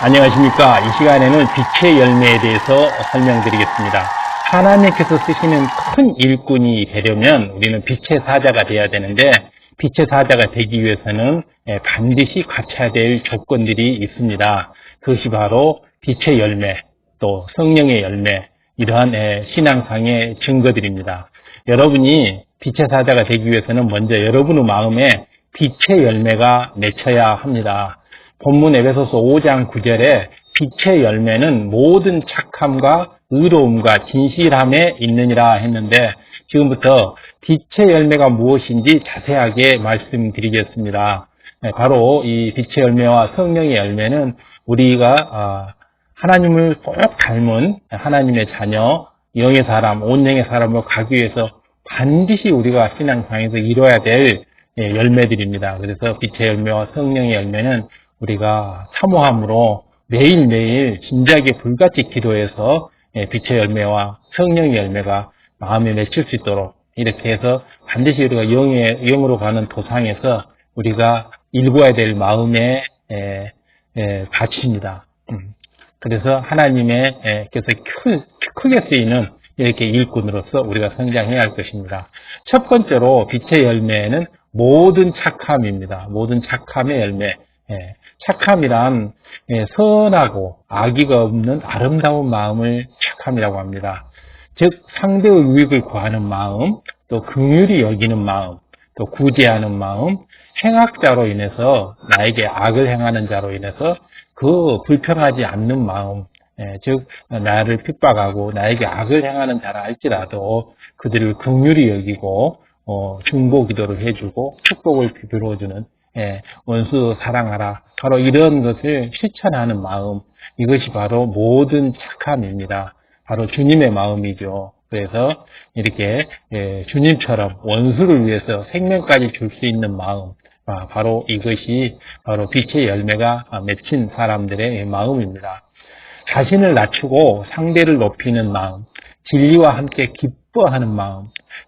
안녕하십니까. 이 시간에는 빛의 열매에 대해서 설명드리겠습니다. 하나님께서 쓰시는 큰 일꾼이 되려면 우리는 빛의 사자가 되어야 되는데, 빛의 사자가 되기 위해서는 반드시 갖춰야 될 조건들이 있습니다. 그것이 바로 빛의 열매, 또 성령의 열매, 이러한 신앙상의 증거들입니다. 여러분이 빛의 사자가 되기 위해서는 먼저 여러분의 마음에 빛의 열매가 맺혀야 합니다. 본문 에베소서 5장 9절에 빛의 열매는 모든 착함과 의로움과 진실함에 있느니라 했는데, 지금부터 빛의 열매가 무엇인지 자세하게 말씀드리겠습니다. 바로 이 빛의 열매와 성령의 열매는 우리가 하나님을 꼭 닮은 하나님의 자녀, 영의 사람, 온영의 사람으로 가기 위해서 반드시 우리가 신앙상에서 이뤄야 될 열매들입니다. 그래서 빛의 열매와 성령의 열매는 우리가 사모함으로 매일매일 진작에 불같이 기도해서 빛의 열매와 성령의 열매가 마음에 맺힐 수 있도록 이렇게 해서 반드시 우리가 영으로 가는 도상에서 우리가 일궈야 될 마음의 바칩니다. 그래서 하나님께서 크게 쓰이는 이렇게 일꾼으로서 우리가 성장해야 할 것입니다. 첫 번째로 빛의 열매는 모든 착함입니다. 모든 착함의 열매. 착함이란 선하고 악의가 없는 아름다운 마음을 착함이라고 합니다. 즉 상대의 유익을 구하는 마음, 또 긍휼히 여기는 마음, 또 구제하는 마음, 행악자로 인해서 나에게 악을 행하는 자로 인해서 그 불평하지 않는 마음, 즉 나를 핍박하고 나에게 악을 행하는 자라 할지라도 그들을 긍휼히 여기고 중보 기도를 해주고 축복을 빌어주는 원수 사랑하라. 바로 이런 것을 실천하는 마음, 이것이 바로 모든 착함입니다. 바로 주님의 마음이죠. 그래서 이렇게 주님처럼 원수를 위해서 생명까지 줄 수 있는 마음, 바로 이것이 바로 빛의 열매가 맺힌 사람들의 마음입니다. 자신을 낮추고 상대를 높이는 마음, 진리와 함께 기뻐하는 마음,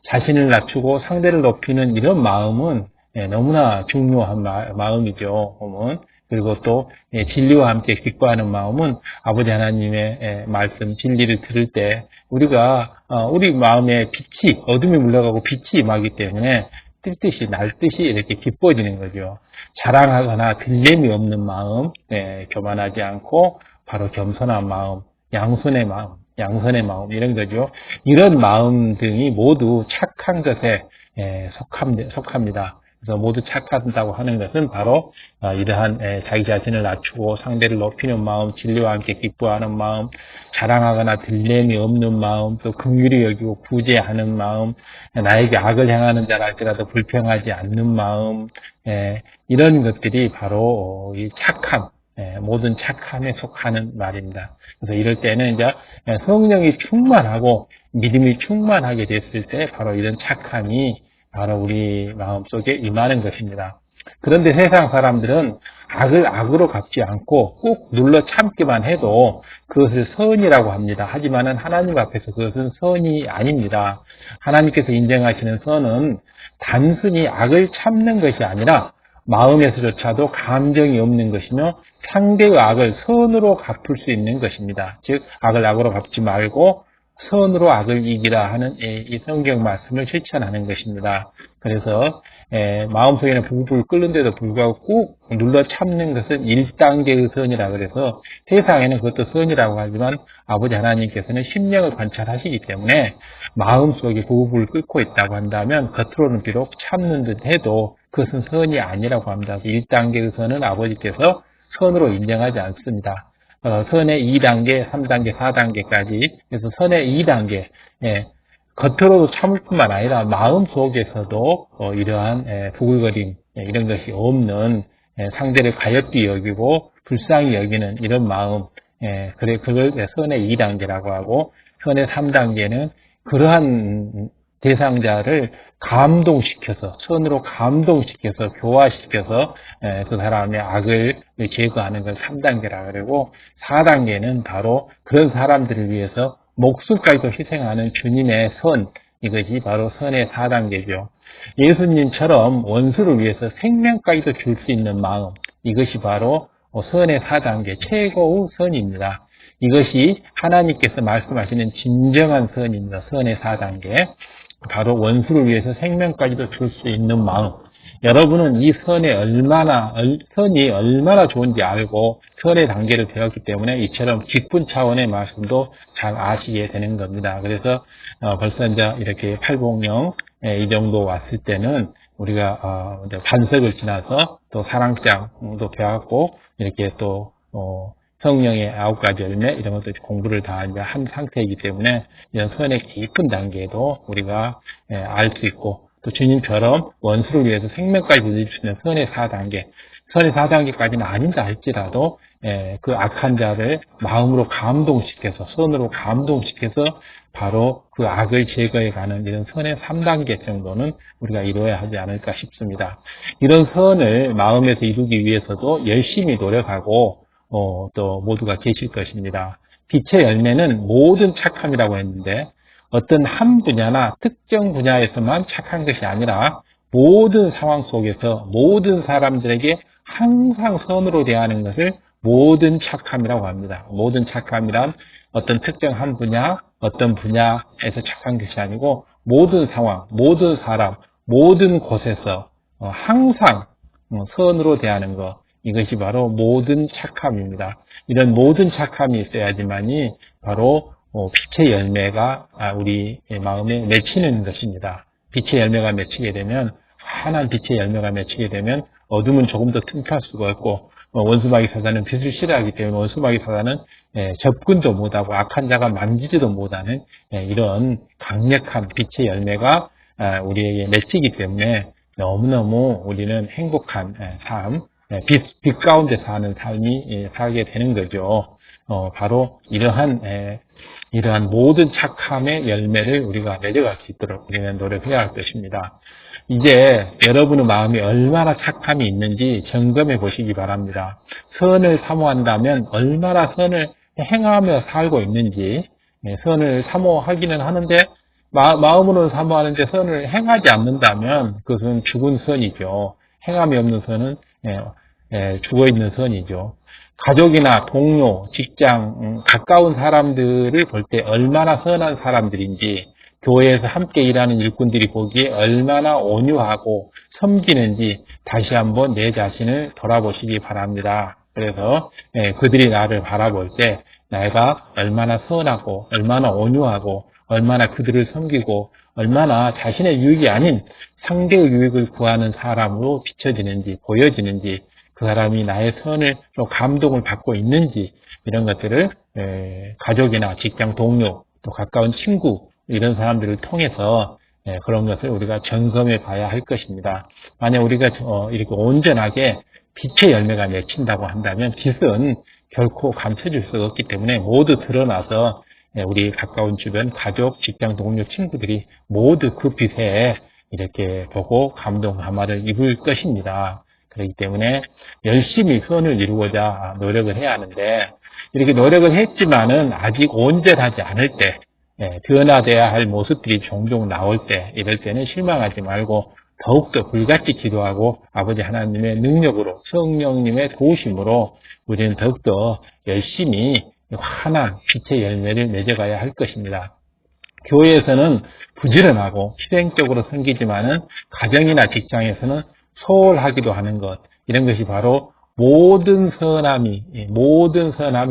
자신을 낮추고 상대를 높이는 이런 마음은 너무나 중요한 마음이죠. 그리고 또 진리와 함께 기뻐하는 마음은 아버지 하나님의 말씀, 진리를 들을 때 우리가 우리 마음에 빛이, 어둠이 물러가고 빛이 임하기 때문에 뜰듯이 날듯이 이렇게 기뻐지는 거죠. 자랑하거나 들림이 없는 마음, 교만하지 않고 바로 겸손한 마음, 양선의 마음 이런 거죠. 이런 마음 등이 모두 착한 것에 속합니다. 그래서 모두 착하다고 하는 것은 바로 이러한 자기 자신을 낮추고 상대를 높이는 마음, 진리와 함께 기뻐하는 마음, 자랑하거나 들림이 없는 마음, 또 긍휼히 여기고 구제하는 마음, 나에게 악을 행하는 자라 할지라도 불평하지 않는 마음, 이런 것들이 바로 이 착함, 모든 착함에 속하는 말입니다. 그래서 이럴 때는 이제 성령이 충만하고 믿음이 충만하게 됐을 때 바로 이런 착함이 바로 우리 마음속에 임하는 것입니다. 그런데 세상 사람들은 악을 악으로 갚지 않고 꼭 눌러 참기만 해도 그것을 선이라고 합니다. 하지만은 하나님 앞에서 그것은 선이 아닙니다. 하나님께서 인정하시는 선은 단순히 악을 참는 것이 아니라 마음에서조차도 감정이 없는 것이며 상대의 악을 선으로 갚을 수 있는 것입니다. 즉 악을 악으로 갚지 말고 선으로 악을 이기라 하는 이 성경 말씀을 실천하는 것입니다. 그래서 마음속에는 부글부글 끓는데도 불구하고 꾹 눌러 참는 것은 1단계의 선이라 그래서 세상에는 그것도 선이라고 하지만 아버지 하나님께서는 심령을 관찰하시기 때문에 마음속에 부글부글 끓고 있다고 한다면 겉으로는 비록 참는 듯 해도 그것은 선이 아니라고 합니다. 1단계의 선은 아버지께서 선으로 인정하지 않습니다. 선의 2단계, 3단계, 4단계까지. 그래서 선의 2단계, 겉으로도 참을 뿐만 아니라 마음 속에서도 이러한 부글거림, 이런 것이 없는 상대를 가엾게 여기고 불쌍히 여기는 이런 마음, 그래 그걸 선의 2단계라고 하고, 선의 3단계는 그러한 대상자를 감동시켜서, 선으로 감동시켜서, 교화시켜서 그 사람의 악을 제거하는 걸 3단계라 그러고, 4단계는 바로 그런 사람들을 위해서 목숨까지도 희생하는 주님의 선, 이것이 바로 선의 4단계죠. 예수님처럼 원수를 위해서 생명까지도 줄 수 있는 마음, 이것이 바로 선의 4단계 최고의 선입니다. 이것이 하나님께서 말씀하시는 진정한 선입니다. 선의 4단계. 바로 원수를 위해서 생명까지도 줄 수 있는 마음. 여러분은 이 선이 얼마나 좋은지 알고 선의 단계를 배웠기 때문에 이처럼 기쁜 차원의 말씀도 잘 아시게 되는 겁니다. 그래서 벌써 이제 이렇게 800명 이 정도 왔을 때는 우리가 이제 반석을 지나서 또 사랑장도 배웠고 이렇게 또 성령의 9가지 열매 이런 것도 공부를 다 이제 한 상태이기 때문에 이런 선의 깊은 단계도 우리가 알 수 있고 또 주님처럼 원수를 위해서 생명까지 드릴 수 있는 선의 4단계, 선의 4단계까지는 아닌다 할지라도 그 악한 자를 마음으로 감동시켜서 선으로 감동시켜서 바로 그 악을 제거해가는 이런 선의 3단계 정도는 우리가 이루어야 하지 않을까 싶습니다. 이런 선을 마음에서 이루기 위해서도 열심히 노력하고 또 모두가 계실 것입니다. 빛의 열매는 모든 착함이라고 했는데 어떤 한 분야나 특정 분야에서만 착한 것이 아니라 모든 상황 속에서 모든 사람들에게 항상 선으로 대하는 것을 모든 착함이라고 합니다. 모든 착함이란 어떤 특정 한 분야, 어떤 분야에서 착한 것이 아니고 모든 상황, 모든 사람, 모든 곳에서 항상 선으로 대하는 것. 이것이 바로 모든 착함입니다. 이런 모든 착함이 있어야지만이 바로 빛의 열매가 우리 마음에 맺히는 것입니다. 빛의 열매가 맺히게 되면 환한 빛의 열매가 맺히게 되면 어둠은 조금 더 틈탈 수가 없고 원수마귀 사단은 빛을 싫어하기 때문에 원수마귀 사단은 접근도 못하고 악한 자가 만지지도 못하는 이런 강력한 빛의 열매가 우리에게 맺히기 때문에 너무너무 우리는 행복한 삶, 빛 가운데 사는 삶이 살게 되는 거죠. 바로 이러한 모든 착함의 열매를 우리가 맺어갈 수 있도록 우리는 노력해야 할 것입니다. 이제 여러분의 마음이 얼마나 착함이 있는지 점검해 보시기 바랍니다. 선을 사모한다면 얼마나 선을 행하며 살고 있는지, 선을 사모하기는 하는데 마음으로는 사모하는데 선을 행하지 않는다면 그것은 죽은 선이죠. 행함이 없는 선은 죽어있는 선이죠. 가족이나 동료, 직장, 가까운 사람들을 볼 때 얼마나 선한 사람들인지, 교회에서 함께 일하는 일꾼들이 보기에 얼마나 온유하고 섬기는지 다시 한번 내 자신을 돌아보시기 바랍니다. 그래서 그들이 나를 바라볼 때 내가 얼마나 선하고 얼마나 온유하고 얼마나 그들을 섬기고 얼마나 자신의 유익이 아닌 상대의 유익을 구하는 사람으로 비춰지는지 보여지는지 그 사람이 나의 선을 좀 감동을 받고 있는지 이런 것들을 가족이나 직장 동료 또 가까운 친구 이런 사람들을 통해서 그런 것을 우리가 점검해 봐야 할 것입니다. 만약 우리가 이렇게 온전하게 빛의 열매가 맺힌다고 한다면 빛은 결코 감춰질 수가 없기 때문에 모두 드러나서 우리 가까운 주변 가족, 직장 동료, 친구들이 모두 그 빛에 이렇게 보고 감동 감화를 입을 것입니다. 그렇기 때문에 열심히 선을 이루고자 노력을 해야 하는데 이렇게 노력을 했지만은 아직 온전하지 않을 때 변화돼야 할 모습들이 종종 나올 때 이럴 때는 실망하지 말고 더욱더 불같이 기도하고 아버지 하나님의 능력으로 성령님의 도우심으로 우리는 더욱더 열심히 환한 빛의 열매를 맺어가야 할 것입니다. 교회에서는 부지런하고 희생적으로 섬기지만은 가정이나 직장에서는 소홀하기도 하는 것 이런 것이 바로 모든 선함이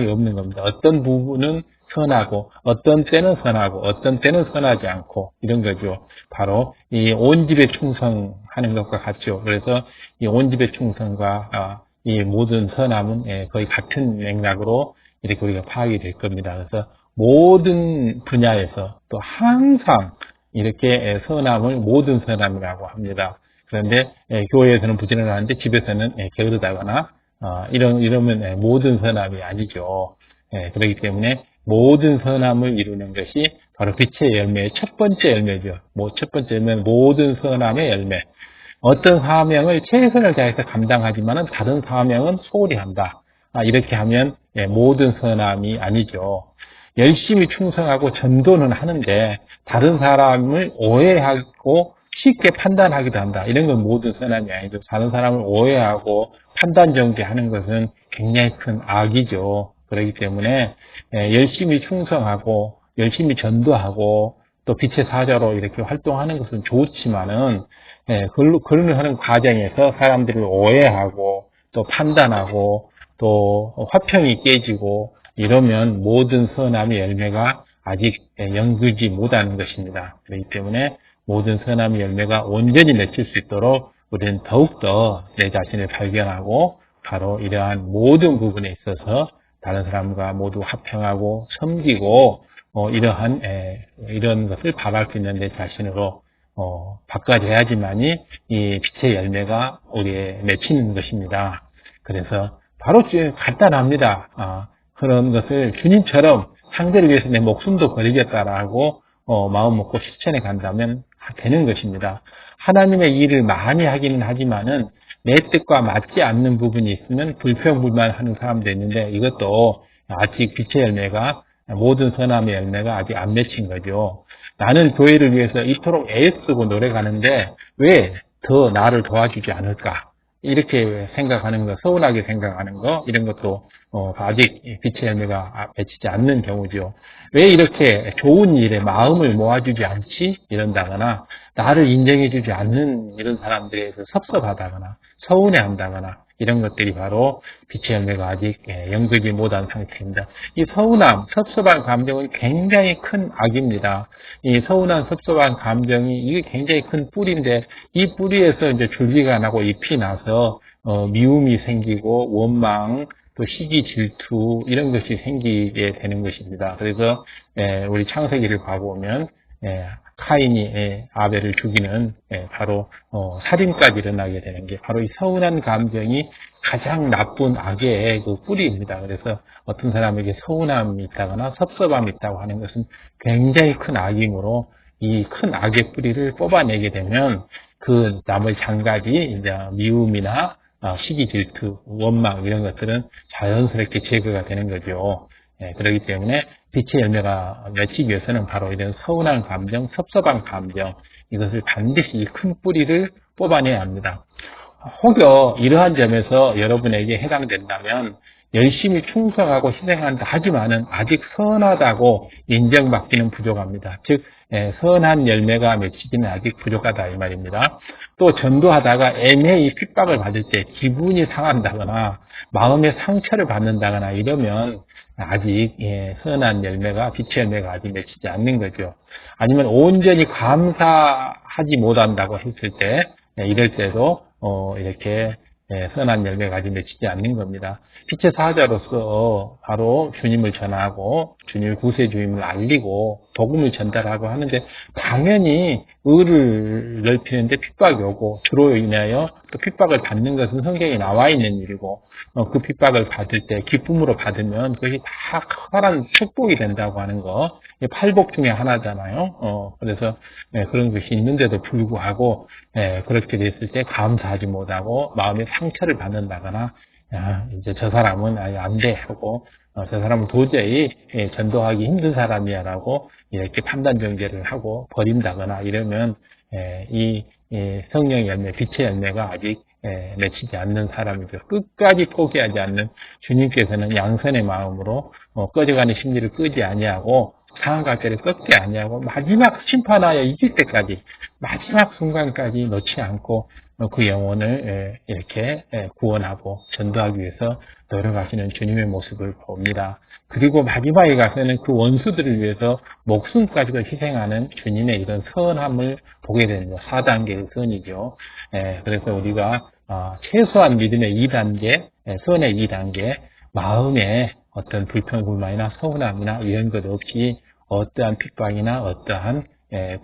없는 겁니다. 어떤 부분은 선하고 어떤 때는 선하고 어떤 때는 선하지 않고 이런 거죠. 바로 이 온 집에 충성하는 것과 같죠. 그래서 이 온 집에 충성과 이 모든 선함은 거의 같은 맥락으로 이렇게 우리가 파악이 될 겁니다. 그래서 모든 분야에서 또 항상 이렇게 선함을 모든 선함이라고 합니다. 그런데 교회에서는 부지런하는데 집에서는 게으르다거나 이러면 모든 선함이 아니죠. 그렇기 때문에 모든 선함을 이루는 것이 바로 빛의 열매의 첫 번째 열매죠. 첫 번째 열매는 모든 선함의 열매. 어떤 사명을 최선을 다해서 감당하지만 다른 사명은 소홀히 한다. 이렇게 하면 모든 선함이 아니죠. 열심히 충성하고 전도는 하는데 다른 사람을 오해하고 쉽게 판단하기도 한다. 이런 건 모든 선함이 아니죠. 다른 사람을 오해하고 판단 정지하는 것은 굉장히 큰 악이죠. 그렇기 때문에 열심히 충성하고 열심히 전도하고 또 빛의 사자로 이렇게 활동하는 것은 좋지만은 그런 하는 과정에서 사람들을 오해하고 또 판단하고 또 화평이 깨지고 이러면 모든 선함의 열매가 아직 연결지 못하는 것입니다. 그렇기 때문에 모든 선함의 열매가 온전히 맺힐 수 있도록 우리는 더욱더 내 자신을 발견하고 바로 이러한 모든 부분에 있어서 다른 사람과 모두 화평하고 섬기고 이런 것을 바랄 수 있는 내 자신으로 바꿔야지만이 이 빛의 열매가 우리에 맺히는 것입니다. 그래서 바로 간단합니다. 그런 것을 주님처럼 상대를 위해서 내 목숨도 버리겠다라고 마음 먹고 실천해 간다면 되는 것입니다. 하나님의 일을 많이 하기는 하지만은 내 뜻과 맞지 않는 부분이 있으면 불평불만하는 사람도 있는데 이것도 아직 빛의 열매가 모든 선함의 열매가 아직 안 맺힌 거죠. 나는 교회를 위해서 이토록 애쓰고 노력하는데 왜 더 나를 도와주지 않을까? 이렇게 생각하는 거, 서운하게 생각하는 거, 이런 것도 아직 빛의 열매가 맺히지 않는 경우죠. 왜 이렇게 좋은 일에 마음을 모아주지 않지? 이런다거나 나를 인정해주지 않는 이런 사람들에 대해서 섭섭하다거나 서운해한다거나 이런 것들이 바로 빛의 열매가 아직 연결이 못한 상태입니다. 이 서운함, 섭섭한 감정은 굉장히 큰 악입니다. 이 서운한 섭섭한 감정이 이게 굉장히 큰 뿌리인데 이 뿌리에서 이제 줄기가 나고 잎이 나서 미움이 생기고 원망, 또 시기, 질투 이런 것이 생기게 되는 것입니다. 그래서 우리 창세기를 봐보면 카인이 아벨을 죽이는 바로 살인까지 일어나게 되는 게 바로 이 서운한 감정이 가장 나쁜 악의 그 뿌리입니다. 그래서 어떤 사람에게 서운함이 있다거나 섭섭함이 있다고 하는 것은 굉장히 큰 악이므로 이 큰 악의 뿌리를 뽑아내게 되면 그 나머지 장가지 이제 미움이나 시기, 질투, 원망 이런 것들은 자연스럽게 제거가 되는 거죠. 그렇기 때문에 빛의 열매가 맺히기 위해서는 바로 이런 서운한 감정, 섭섭한 감정 이것을 반드시 이 큰 뿌리를 뽑아내야 합니다. 혹여 이러한 점에서 여러분에게 해당된다면 열심히 충성하고 희생한다 하지만은 아직 선하다고 인정받기는 부족합니다. 즉 선한 열매가 맺히기는 아직 부족하다 이 말입니다. 또 전도하다가 애매히 핍박을 받을 때 기분이 상한다거나 마음의 상처를 받는다거나 이러면 아직 선한 열매가 빛의 열매가 아직 맺히지 않는 거죠. 아니면 온전히 감사하지 못한다고 했을 때 이럴 때도 이렇게 선한 열매가 아직 맺히지 않는 겁니다. 빛의 사자로서 바로 주님을 전하고 주님을 구세주임을 알리고 복음을 전달하고 하는데 당연히 의를 넓히는데 핍박이 오고 주로 인하여 또 핍박을 받는 것은 성경에 나와 있는 일이고 그 핍박을 받을 때 기쁨으로 받으면 그것이 다 커다란 축복이 된다고 하는 거 팔복 중에 하나잖아요. 그래서 그런 것이 있는데도 불구하고 그렇게 됐을 때 감사하지 못하고 마음의 상처를 받는다거나 이제 저 사람은 아예 안 돼 하고 저 사람은 도저히 전도하기 힘든 사람이야라고 이렇게 판단 정죄를 하고 버린다거나 이러면 이 성령의 열매, 빛의 열매가 아직 맺히지 않는 사람이죠. 끝까지 포기하지 않는 주님께서는 양선의 마음으로 꺼져가는 심리를 끄지 아니하고 상한 때를 꺾지 아니하고 마지막 심판하여 이길 때까지 마지막 순간까지 놓지 않고 그 영혼을 이렇게 구원하고 전도하기 위해서 노력하시는 주님의 모습을 봅니다. 그리고 마지막에 가서는 그 원수들을 위해서 목숨까지도 희생하는 주님의 이런 선함을 보게 됩니다. 4단계의 선이죠. 그래서 우리가 최소한 믿음의 2단계, 선의 2단계, 마음에 어떤 불평불만이나 서운함이나 이런 것 없이 어떠한 핍박이나 어떠한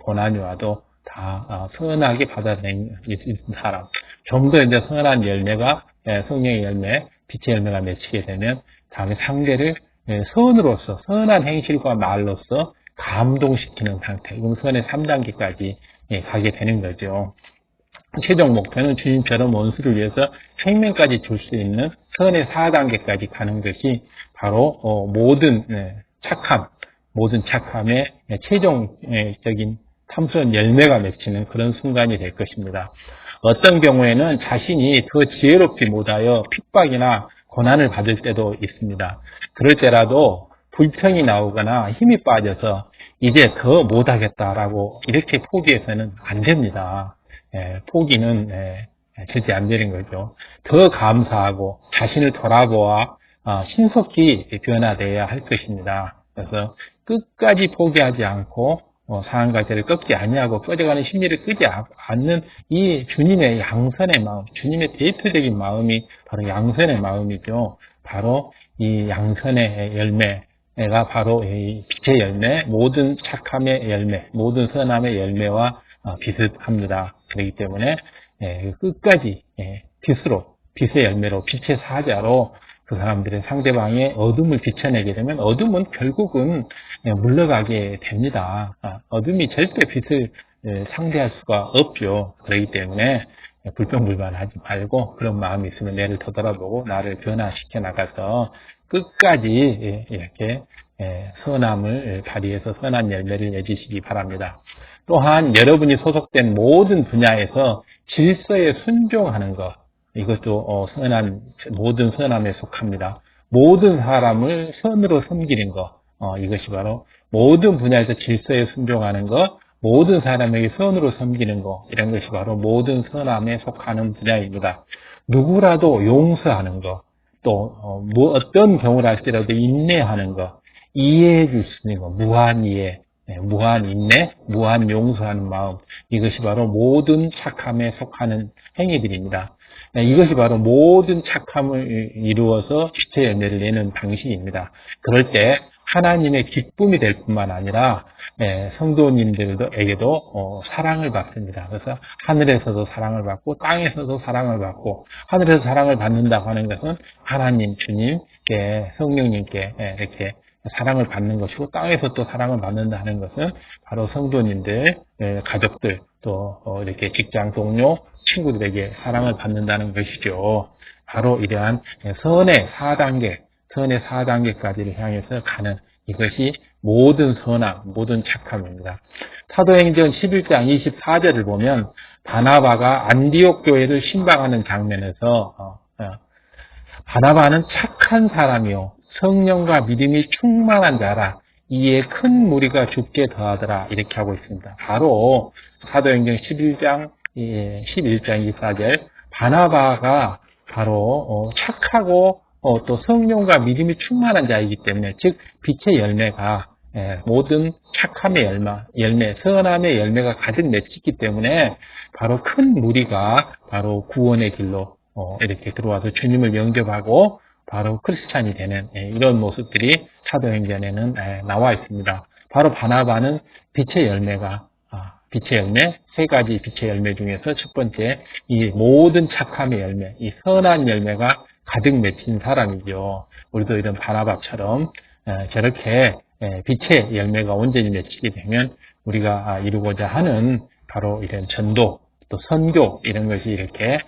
고난이 와도 다 선하게 받아들이는 사람. 좀 더 이제 선한 열매가 성령의 열매, 빛의 열매가 맺히게 되면 다음에 상대를 선으로서 선한 행실과 말로서 감동시키는 상태. 그럼 선의 3단계까지 가게 되는 거죠. 최종 목표는 주님처럼 원수를 위해서 생명까지 줄 수 있는 선의 4단계까지 가는 것이 바로 모든 착함의 최종적인 참선 열매가 맺히는 그런 순간이 될 것입니다. 어떤 경우에는 자신이 더 지혜롭지 못하여 핍박이나 고난을 받을 때도 있습니다. 그럴 때라도 불평이 나오거나 힘이 빠져서 이제 더 못하겠다라고 이렇게 포기해서는 안 됩니다. 포기는 절대 안 되는 거죠. 더 감사하고 자신을 돌아보아 신속히 변화되어야 할 것입니다. 그래서 끝까지 포기하지 않고 상한 가지를 꺾지 아니하고 꺼져가는 심리를 끄지 않는 이 주님의 양선의 마음, 주님의 대표적인 마음이 바로 양선의 마음이죠. 바로 이 양선의 열매가 바로 이 빛의 열매, 모든 착함의 열매, 모든 선함의 열매와 비슷합니다. 그렇기 때문에 끝까지 빛의 열매로, 빛의 사자로 그 사람들의 상대방의 어둠을 비춰내게 되면 어둠은 결국은 물러가게 됩니다. 어둠이 절대 빛을 상대할 수가 없죠. 그렇기 때문에 불평불만하지 말고 그런 마음이 있으면 내를 되돌아보고 나를 변화시켜 나가서 끝까지 이렇게 선함을 발휘해서 선한 열매를 맺으시기 바랍니다. 또한 여러분이 소속된 모든 분야에서 질서에 순종하는 것, 이것도 모든 선함에 속합니다. 모든 사람을 선으로 섬기는 것, 이것이 바로 모든 분야에서 질서에 순종하는 것, 모든 사람에게 선으로 섬기는 것, 이런 것이 바로 모든 선함에 속하는 분야입니다. 누구라도 용서하는 것, 또 어떤 경우를 할지라도 인내하는 것, 이해해 줄 수 있는 것, 무한 이해, 무한 인내, 무한 용서하는 마음, 이것이 바로 모든 착함에 속하는 행위들입니다. 이것이 바로 모든 착함을 이루어서 빛의 열매를 내는 방식입니다. 그럴 때 하나님의 기쁨이 될 뿐만 아니라 성도님들에게도 사랑을 받습니다. 그래서 하늘에서도 사랑을 받고 땅에서도 사랑을 받고, 하늘에서 사랑을 받는다고 하는 것은 하나님, 주님께, 성령님께 이렇게 사랑을 받는 것이고, 땅에서 또 사랑을 받는다는 것은 바로 성도님들, 가족들, 또 이렇게 직장 동료, 친구들에게 사랑을 받는다는 것이죠. 바로 이러한 선의 4단계까지를 향해서 가는, 이것이 모든 선함, 모든 착함입니다. 사도행전 11장 24절을 보면 바나바가 안디옥 교회를 신방하는 장면에서 바나바는 착한 사람이요 성령과 믿음이 충만한 자라, 이에 큰 무리가 죽게 더하더라, 이렇게 하고 있습니다. 바로 사도행전 11장 24절, 바나바가 바로 착하고 또 성령과 믿음이 충만한 자이기 때문에, 즉 빛의 열매가 모든 착함의 열매, 선함의 열매가 가득 맺히기 때문에 바로 큰 무리가 바로 구원의 길로 이렇게 들어와서 주님을 영접하고 바로 크리스찬이 되는 이런 모습들이 사도행전에는 나와 있습니다. 바로 바나바는 빛의 열매, 세 가지 빛의 열매 중에서 첫 번째, 이 모든 착함의 열매, 이 선한 열매가 가득 맺힌 사람이죠. 우리도 이런 바나바처럼 저렇게 빛의 열매가 온전히 맺히게 되면 우리가 이루고자 하는 바로 이런 전도, 또 선교, 이런 것이 이렇게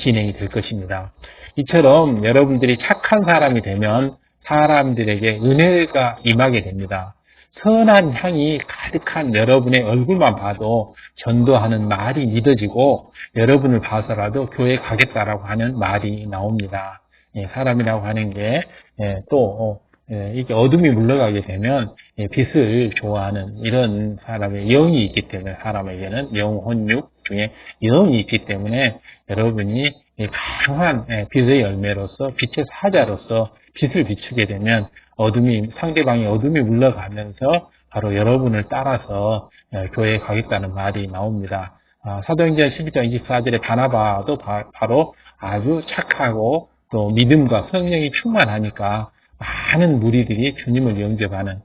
진행이 될 것입니다. 이처럼 여러분들이 착한 사람이 되면 사람들에게 은혜가 임하게 됩니다. 선한 향이 가득한 여러분의 얼굴만 봐도 전도하는 말이 믿어지고, 여러분을 봐서라도 교회 가겠다라고 하는 말이 나옵니다. 사람이라고 하는 게 이게 어둠이 물러가게 되면 빛을 좋아하는 이런 사람의 영이 있기 때문에, 사람에게는 영혼육 중에 영이 있기 때문에 여러분이 강한 빛의 열매로서, 빛의 사자로서 빛을 비추게 되면 상대방의 어둠이 물러가면서 바로 여러분을 따라서 교회에 가겠다는 말이 나옵니다. 사도행전 12장 24절에 바나바도 바로 아주 착하고 또 믿음과 성령이 충만하니까 많은 무리들이 주님을 영접하는,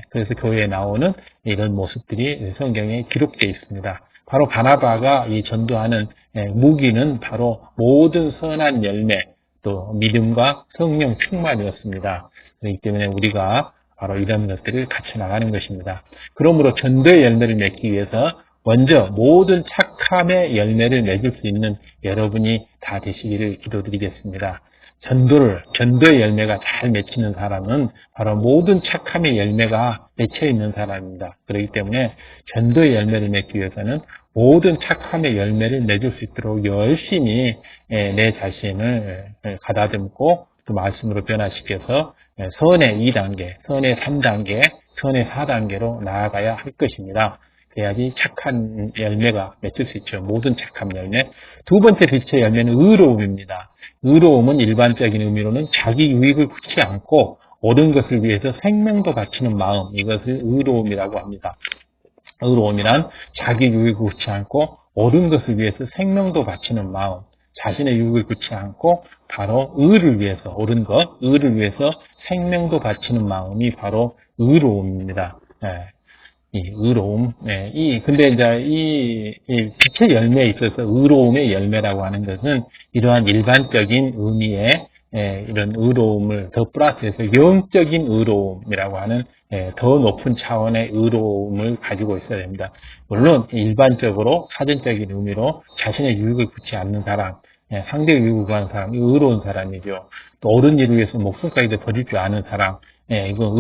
그래서 교회에 나오는 이런 모습들이 성경에 기록되어 있습니다. 바로 바나바가 이 전도하는 무기는 바로 모든 선한 열매, 또 믿음과 성령 충만이었습니다. 그렇기 때문에 우리가 바로 이런 것들을 같이 나가는 것입니다. 그러므로 전도의 열매를 맺기 위해서 먼저 모든 착함의 열매를 맺을 수 있는 여러분이 다 되시기를 기도드리겠습니다. 전도의 열매가 잘 맺히는 사람은 바로 모든 착함의 열매가 맺혀 있는 사람입니다. 그렇기 때문에 전도의 열매를 맺기 위해서는 모든 착함의 열매를 맺을 수 있도록 열심히 내 자신을 가다듬고 또 말씀으로 변화시켜서 선의 2단계, 선의 3단계, 선의 4단계로 나아가야 할 것입니다. 그래야지 착한 열매가 맺힐 수 있죠. 모든 착한 열매. 두 번째 빛의 열매는 의로움입니다. 의로움은 일반적인 의미로는 자기 유익을 굳지 않고 옳은 것을 위해서 생명도 바치는 마음, 이것을 의로움이라고 합니다. 의로움이란 자기 유익을 굳지 않고 옳은 것을 위해서 생명도 바치는 마음, 자신의 유익을 굳지 않고 바로 의를 위해서, 옳은 것, 의를 위해서 생명도 바치는 마음이 바로 의로움입니다. 이 의로움, 근데 이제 이 빛의 열매에 있어서 의로움의 열매라고 하는 것은 이러한 일반적인 의미의 이런 의로움을 더 플러스해서 영적인 의로움이라고 하는 더 높은 차원의 의로움을 가지고 있어야 됩니다. 물론 일반적으로 사전적인 의미로 자신의 유익을 굳지 않는 사람, 상대의 유익을 구하는 사람이 의로운 사람이죠. 또 옳은 일을 위해서 목숨까지도 버릴 줄 아는 사람, 이건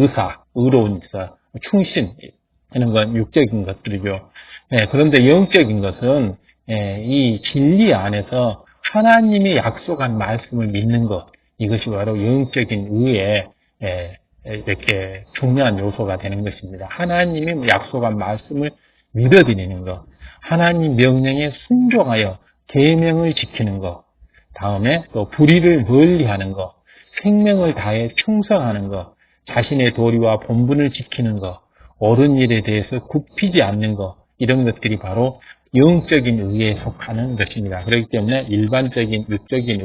의로운 자, 충신, 하는 건 육적인 것들이죠. 그런데 영적인 것은 이 진리 안에서 하나님이 약속한 말씀을 믿는 것, 이것이 바로 영적인 의의 이렇게 중요한 요소가 되는 것입니다. 하나님이 약속한 말씀을 믿어드리는 것, 하나님 명령에 순종하여 계명을 지키는 것, 다음에 또 불의를 멀리하는 것, 생명을 다해 충성하는 것, 자신의 도리와 본분을 지키는 것, 옳은 일에 대해서 굽히지 않는 것, 이런 것들이 바로 영적인 의에 속하는 것입니다. 그렇기 때문에 일반적인 육적인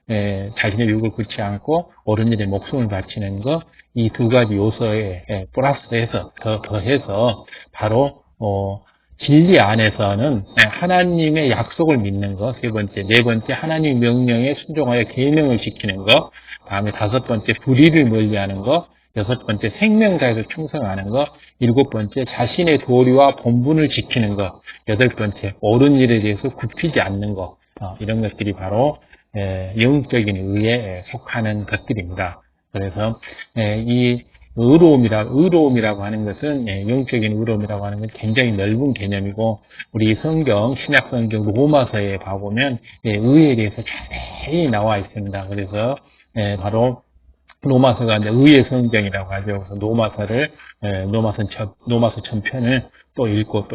의, 자신의 육을 굳지 않고 옳은 일에 목숨을 바치는 것, 이 두 가지 요소에 플러스해서 더해서 바로 진리 안에서는 하나님의 약속을 믿는 것, 세 번째, 네 번째 하나님의 명령에 순종하여 계명을 지키는 것, 다음에 다섯 번째 불의를 멀리하는 것, 여섯 번째 생명 다해서 충성하는 것, 일곱 번째 자신의 도리와 본분을 지키는 것, 여덟 번째 옳은 일에 대해서 굽히지 않는 것, 이런 것들이 바로 영적인 의에 속하는 것들입니다. 그래서 이 의로움이라고 하는 것은 영적인 의로움이라고 하는 건 굉장히 넓은 개념이고 우리 성경 신약 성경 로마서에 봐보면 의에 대해서 자세히 나와 있습니다. 그래서 바로 로마서가 이제 의의 성경이라고 하죠. 그래서 로마서 전편을 또 읽고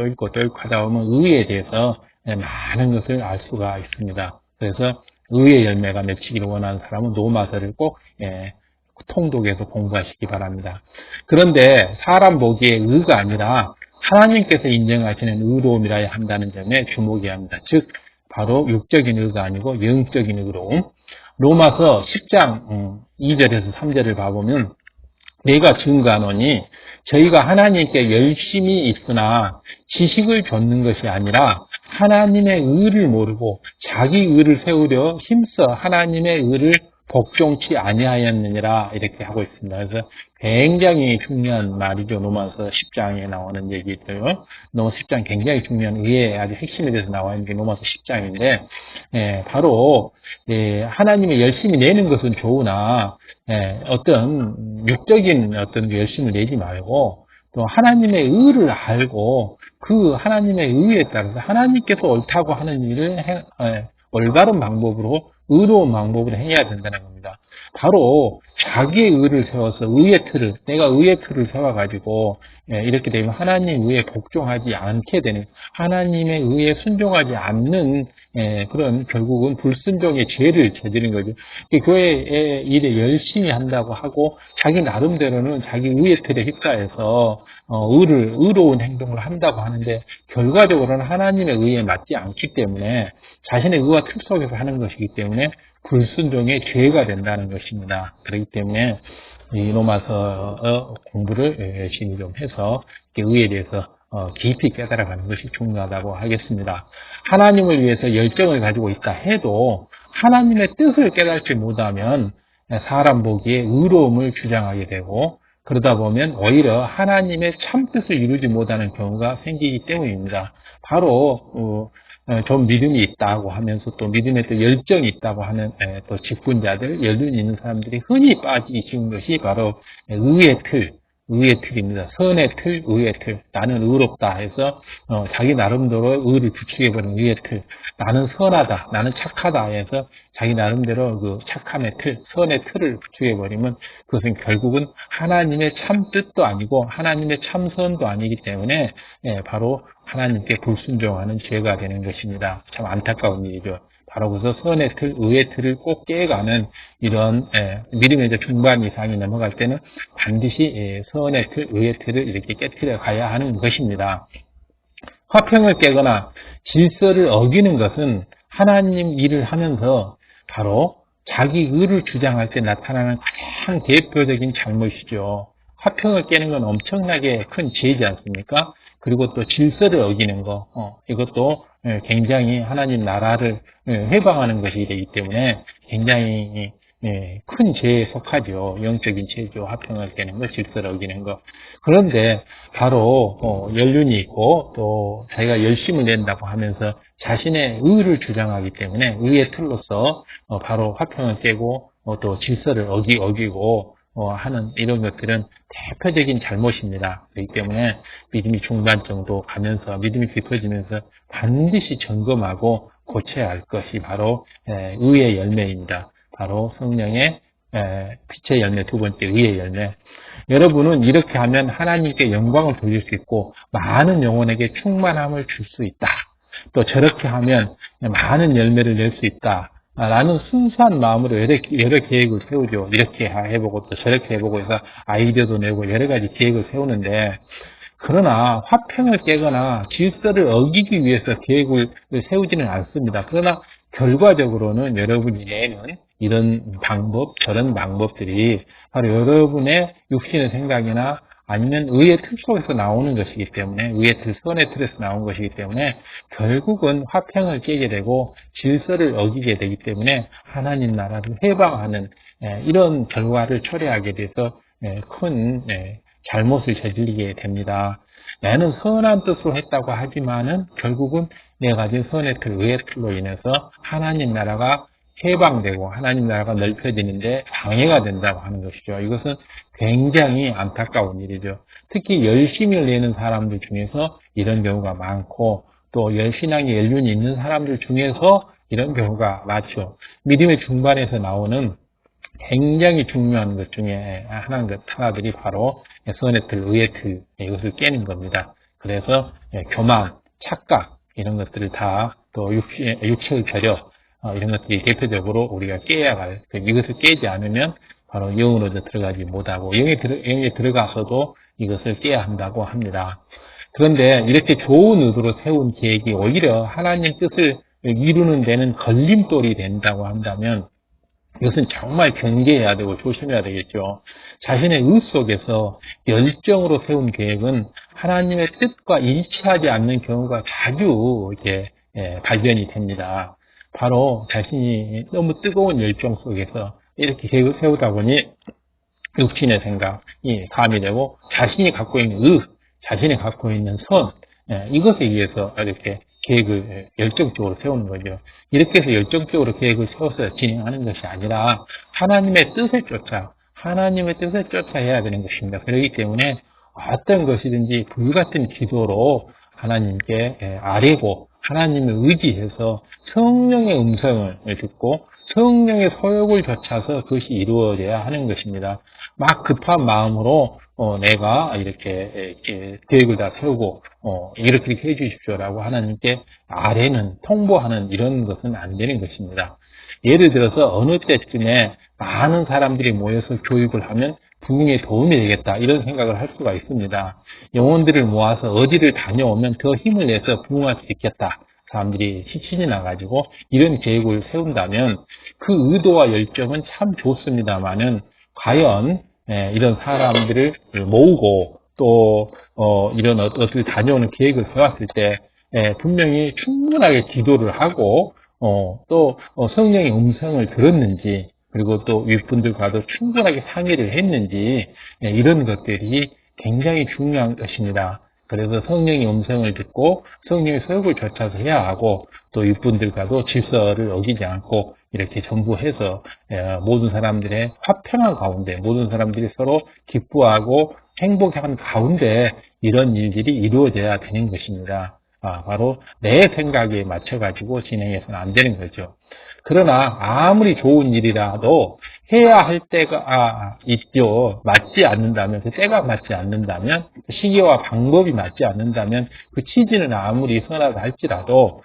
하다 보면 의에 대해서 많은 것을 알 수가 있습니다. 그래서 의의 열매가 맺히기를 원하는 사람은 로마서를 꼭 통독해서 공부하시기 바랍니다. 그런데 사람 보기에 의가 아니라 하나님께서 인정하시는 의로움이라야 한다는 점에 주목해야 합니다. 즉 바로 육적인 의가 아니고 영적인 의로움. 로마서 10장 2절에서 3절을 봐보면 내가 증거하노니 저희가 하나님께 열심히 있으나 지식을 좇는 것이 아니라 하나님의 의를 모르고 자기 의를 세우려 힘써 하나님의 의를 복종치 아니하였느니라 이렇게 하고 있습니다. 그래서 굉장히 중요한 말이죠. 로마서 10장에 나오는 얘기들요. 로마서 10장 굉장히 중요한 의의 아주 핵심에 대해서 나와 있는 게 로마서 10장인데 바로 하나님의 열심히 내는 것은 좋으나 어떤 육적인 어떤 열심을 내지 말고 또 하나님의 의를 알고 그 하나님의 의에 따라서 하나님께서 옳다고 하는 일을 올바른 방법으로 의로운 방법으로 해야 된다는 겁니다. 바로 자기의 의를 세워서 내가 의의 틀을 세워가지고 이렇게 되면 하나님 의에 복종하지 않게 되는 하나님의 의에 순종하지 않는 그런 결국은 불순종의 죄를 저지른 거죠. 교회의 일에 열심히 한다고 하고 자기 나름대로는 자기 의의 틀에 휩싸여서 의로운 행동을 한다고 하는데 결과적으로는 하나님의 의에 맞지 않기 때문에 자신의 의와 틀 속에서 하는 것이기 때문에 불순종의 죄가 된다는 것입니다. 그렇기 때문에 이 로마서 공부를 열심히 좀 해서 의에 대해서 깊이 깨달아가는 것이 중요하다고 하겠습니다. 하나님을 위해서 열정을 가지고 있다 해도 하나님의 뜻을 깨닫지 못하면 사람 보기에 의로움을 주장하게 되고 그러다 보면 오히려 하나님의 참 뜻을 이루지 못하는 경우가 생기기 때문입니다. 바로 좀 믿음이 있다고 하면서 또 믿음에 또 열정이 있다고 하는 또 직분자들, 연륜이 있는 사람들이 흔히 빠지신 것이 바로 의의 틀입니다. 선의 틀, 의의 틀. 나는 의롭다 해서 자기 나름대로 의를 구축해버린 의의 틀. 나는 선하다, 나는 착하다 해서 자기 나름대로 그 착함의 틀, 선의 틀을 구축해버리면 그것은 결국은 하나님의 참 뜻도 아니고 하나님의 참선도 아니기 때문에 바로 하나님께 불순종하는 죄가 되는 것입니다. 참 안타까운 일이죠. 바로 그래서 선의 틀, 의의 틀을 꼭 깨가는 이런 믿음의 이제 중반 이상이 넘어갈 때는 반드시 선의 틀, 의의 틀을 이렇게 깨뜨려 가야 하는 것입니다. 화평을 깨거나 질서를 어기는 것은 하나님 일을 하면서 바로 자기 의를 주장할 때 나타나는 가장 대표적인 잘못이죠. 화평을 깨는 건 엄청나게 큰 죄이지 않습니까? 그리고 또 질서를 어기는 거, 이것도 굉장히 하나님 나라를 해방하는 것이 되기 때문에 굉장히 큰 죄에 속하죠. 영적인 죄죠. 화평을 깨는 거, 질서를 어기는 거. 그런데 바로 연륜이 있고 또 자기가 열심을 낸다고 하면서 자신의 의를 주장하기 때문에 의의 틀로서 바로 화평을 깨고 또 질서를 어기고 하는 이런 것들은 대표적인 잘못입니다. 그렇기 때문에 믿음이 중반 정도 가면서 믿음이 깊어지면서 반드시 점검하고 고쳐야 할 것이 바로 의의 열매입니다. 바로 성령의 빛의 열매, 두 번째 의의 열매. 여러분은 이렇게 하면 하나님께 영광을 돌릴 수 있고 많은 영혼에게 충만함을 줄 수 있다. 또 저렇게 하면 많은 열매를 낼 수 있다. 라는 순수한 마음으로 여러 계획을 세우죠. 이렇게 해보고 또 저렇게 해보고 해서 아이디어도 내고 여러 가지 계획을 세우는데, 그러나 화평을 깨거나 질서를 어기기 위해서 계획을 세우지는 않습니다. 그러나 결과적으로는 여러분이 내는 이런 방법, 저런 방법들이 바로 여러분의 육신의 생각이나 아니면 의의 틀 속에서 나오는 것이기 때문에, 의의 틀, 선의 틀에서 나온 것이기 때문에 결국은 화평을 깨게 되고 질서를 어기게 되기 때문에 하나님 나라를 해방하는 이런 결과를 초래하게 돼서 큰 잘못을 저지르게 됩니다. 나는 선한 뜻으로 했다고 하지만은 결국은 내가 가진 선의 틀, 의의 틀로 인해서 하나님 나라가 해방되고 하나님 나라가 넓혀지는데 방해가 된다고 하는 것이죠. 이것은 굉장히 안타까운 일이죠. 특히 열심을 내는 사람들 중에서 이런 경우가 많고 또 신앙의 연륜이 있는 사람들 중에서 이런 경우가 많죠. 믿음의 중반에서 나오는 굉장히 중요한 것 중에 하나들이 바로 선의 틀, 의의 틀, 이것을 깨는 겁니다. 그래서 교만, 착각 이런 것들을 다 또 육체의 결여 이런 것들이 대표적으로 우리가 깨야 할, 이것을 깨지 않으면 바로 영으로 들어가지 못하고 영에 들어가서도 이것을 깨야 한다고 합니다. 그런데 이렇게 좋은 의도로 세운 계획이 오히려 하나님 뜻을 이루는 데는 걸림돌이 된다고 한다면 이것은 정말 경계해야 되고 조심해야 되겠죠. 자신의 의 속에서 열정으로 세운 계획은 하나님의 뜻과 일치하지 않는 경우가 자주 이렇게 발견이 됩니다. 바로 자신이 너무 뜨거운 열정 속에서 이렇게 계획을 세우다 보니 육신의 생각이 가미되고 자신이 갖고 있는 의, 자신이 갖고 있는 선, 이것에 의해서 이렇게 계획을 열정적으로 세우는 거죠. 이렇게 해서 열정적으로 계획을 세워서 진행하는 것이 아니라 하나님의 뜻을 쫓아야 되는 것입니다. 그렇기 때문에 어떤 것이든지 불같은 기도로 하나님께 아뢰고 하나님을 의지해서 성령의 음성을 듣고 성령의 소욕을 좇아서 그것이 이루어져야 하는 것입니다. 막 급한 마음으로 내가 이렇게 계획을 다 세우고 이렇게 해 주십시오라고 하나님께 아뢰는, 통보하는 이런 것은 안 되는 것입니다. 예를 들어서 어느 때쯤에 많은 사람들이 모여서 교육을 하면 부흥에 도움이 되겠다 이런 생각을 할 수가 있습니다. 영혼들을 모아서 어디를 다녀오면 더 힘을 내서 부흥할 수 있겠다. 사람들이 신이 나가지고 이런 계획을 세운다면 그 의도와 열정은 참 좋습니다만은 과연 이런 사람들을 모으고 또 이런 어디 다녀오는 계획을 세웠을 때 분명히 충분하게 기도를 하고 또 성령의 음성을 들었는지 그리고 또 윗분들과도 충분하게 상의를 했는지 이런 것들이 굉장히 중요한 것입니다. 그래서 성령의 음성을 듣고 성령의 소욕을 좇아서 해야 하고 또 육분들과도 질서를 어기지 않고 이렇게 전부 해서 모든 사람들의 화평한 가운데 모든 사람들이 서로 기뻐하고 행복한 가운데 이런 일들이 이루어져야 되는 것입니다. 바로 내 생각에 맞춰가지고 진행해서는 안 되는 거죠. 그러나 아무리 좋은 일이라도 해야 할 때가 있죠. 맞지 않는다면, 그 때가 맞지 않는다면, 시기와 방법이 맞지 않는다면, 그 취지는 아무리 선하다 할지라도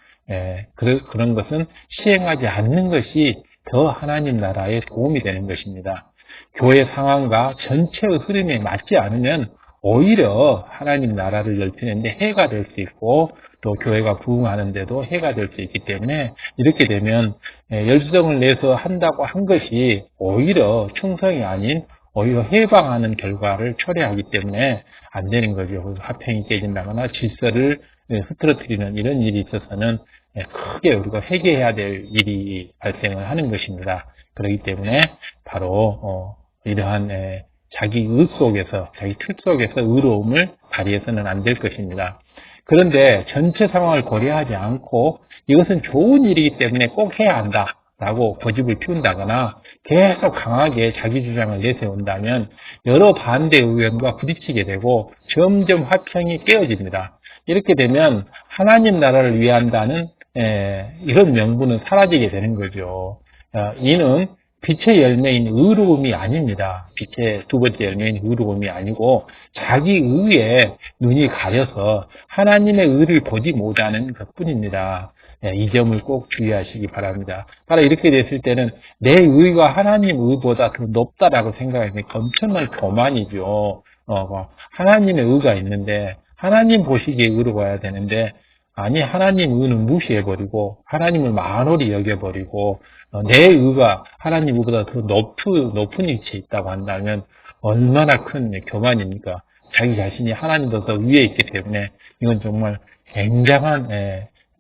그런 것은 시행하지 않는 것이 더 하나님 나라에 도움이 되는 것입니다. 교회 상황과 전체의 흐름에 맞지 않으면 오히려 하나님 나라를 넓히는데 해가 될 수 있고 또 교회가 부흥하는데도 해가 될 수 있기 때문에 이렇게 되면 열성을 내서 한다고 한 것이 오히려 충성이 아닌 오히려 해방하는 결과를 초래하기 때문에 안 되는 거죠. 화평이 깨진다거나 질서를 흐트러뜨리는 이런 일이 있어서는 크게 우리가 회개해야 될 일이 발생을 하는 것입니다. 그렇기 때문에 바로 이러한 자기 의 속에서, 자기 틀 속에서 의로움을 발휘해서는 안 될 것입니다. 그런데 전체 상황을 고려하지 않고 이것은 좋은 일이기 때문에 꼭 해야 한다라고 고집을 피운다거나 계속 강하게 자기 주장을 내세운다면 여러 반대 의견과 부딪히게 되고 점점 화평이 깨어집니다. 이렇게 되면 하나님 나라를 위한다는 이런 명분은 사라지게 되는 거죠. 이는 빛의 열매인 의로움이 아닙니다. 빛의 두 번째 열매인 의로움이 아니고 자기 의에 눈이 가려서 하나님의 의를 보지 못하는 것뿐입니다. 이 점을 꼭 주의하시기 바랍니다. 바로 이렇게 됐을 때는 내 의가 하나님 의보다 더 높다라고 생각하면 엄청난 교만이죠. 하나님의 의가 있는데 하나님 보시기에 의로워야 되는데 아니 하나님 의는 무시해버리고 하나님을 만홀히 여겨버리고 내 의가 하나님 의보다 더 높은 위치에 있다고 한다면 얼마나 큰 교만입니까? 자기 자신이 하나님보다 더 위에 있기 때문에 이건 정말 굉장한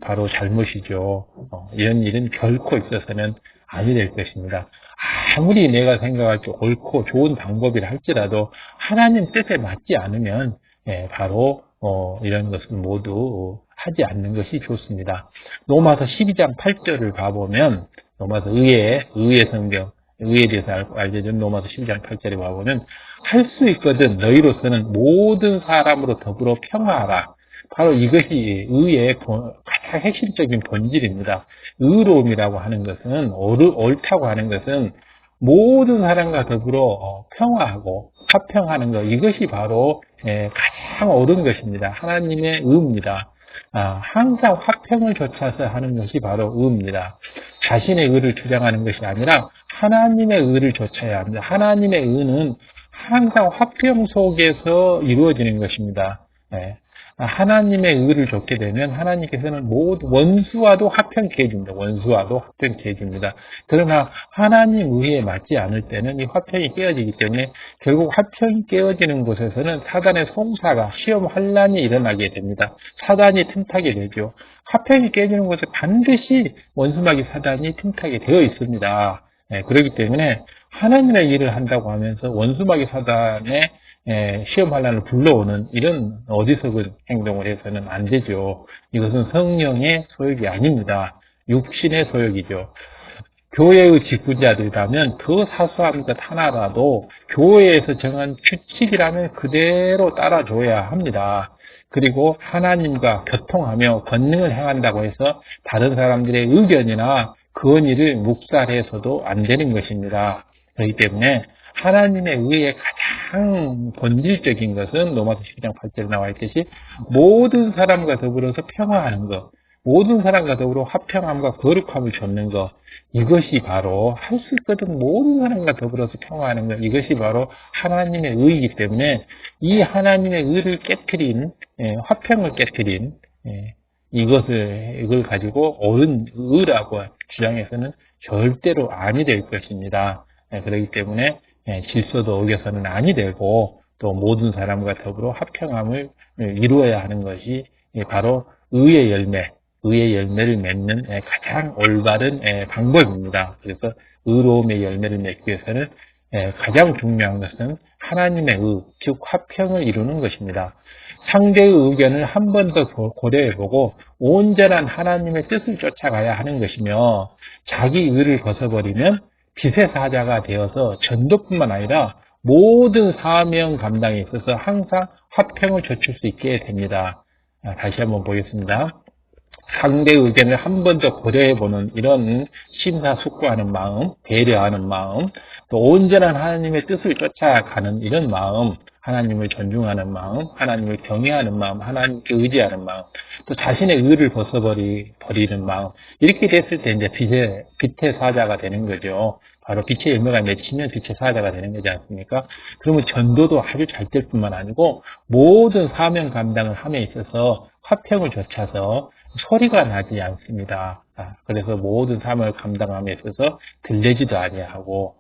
바로 잘못이죠. 이런 일은 결코 있어서는 아니 될 것입니다. 아무리 내가 생각할 때 옳고 좋은 방법이라 할지라도 하나님 뜻에 맞지 않으면 바로 이런 것을 모두 하지 않는 것이 좋습니다. 로마서 12장 8절을 봐보면 로마서 의의 성경, 의에 대해서 알려준 로마서 12장 8절에 봐보면 할 수 있거든 너희로서는 모든 사람으로 더불어 평화하라. 바로 이것이 의의 가장 핵심적인 본질입니다. 의로움이라고 하는 것은 옳다고 하는 것은 모든 사람과 더불어 평화하고 화평하는 것 이것이 바로 가장 옳은 것입니다. 하나님의 의입니다. 항상 화평을 좇아서 하는 것이 바로 의입니다. 자신의 의를 주장하는 것이 아니라 하나님의 의를 좇아야 합니다. 하나님의 의는 항상 화평 속에서 이루어지는 것입니다. 하나님의 의를 좇게 되면 하나님께서는 모두 원수와도 화평케 해줍니다. 원수와도 화평케 해줍니다. 그러나 하나님 의에 맞지 않을 때는 이 화평이 깨어지기 때문에 결국 화평이 깨어지는 곳에서는 사단의 송사가 시험 환란이 일어나게 됩니다. 사단이 틈타게 되죠. 화평이 깨지는 곳에 반드시 원수마귀 사단이 틈타게 되어 있습니다. 그렇기 때문에 하나님의 일을 한다고 하면서 원수마귀 사단의 시험 환란을 불러오는 이런 어리석은 행동을 해서는 안 되죠. 이것은 성령의 소욕이 아닙니다. 육신의 소욕이죠. 교회의 직분자들이라면 그 사소한 것 하나라도 교회에서 정한 규칙이라면 그대로 따라줘야 합니다. 그리고 하나님과 교통하며 권능을 행한다고 해서 다른 사람들의 의견이나 건의를 묵살해서도 안 되는 것입니다. 그렇기 때문에 하나님의 의의 가장 본질적인 것은 로마서 12장 8절에 나와 있듯이 모든 사람과 더불어서 평화하는 것, 모든 사람과 더불어 화평함과 거룩함을 좇는 것, 이것이 바로 할 수 있거든 모든 사람과 더불어서 평화하는 것, 이것이 바로 하나님의 의이기 때문에 이 하나님의 의를 깨트린, 화평을 깨트린 이걸 가지고 옳은 의라고 주장해서는 절대로 아니 될 것입니다. 그렇기 때문에 질서도 어겨서는 아니 되고 또 모든 사람과 더불어 화평함을 이루어야 하는 것이 바로 의의 열매를 맺는 가장 올바른 방법입니다. 그래서 의로움의 열매를 맺기 위해서는 가장 중요한 것은 하나님의 의, 즉 화평을 이루는 것입니다. 상대의 의견을 한 번 더 고려해보고 온전한 하나님의 뜻을 쫓아가야 하는 것이며 자기 의를 벗어버리면 빛의 사자가 되어서 전도뿐만 아니라 모든 사명 감당에 있어서 항상 화평을 좇을 수 있게 됩니다. 다시 한번 보겠습니다. 상대의 의견을 한 번 더 고려해보는 이런 심사숙고하는 마음, 배려하는 마음, 또 온전한 하나님의 뜻을 쫓아가는 이런 마음, 하나님을 존중하는 마음, 하나님을 경외하는 마음, 하나님께 의지하는 마음, 또 자신의 의를 벗어버리는 마음, 이렇게 됐을 때 이제 빛의 사자가 되는 거죠. 바로 빛의 열매가 맺히면 빛의 사자가 되는 거지 않습니까? 그러면 전도도 아주 잘 될 뿐만 아니고 모든 사명 감당을 함에 있어서 화평을 좇아서 소리가 나지 않습니다. 그래서 모든 사명을 감당함에 있어서 들리지도 아니하고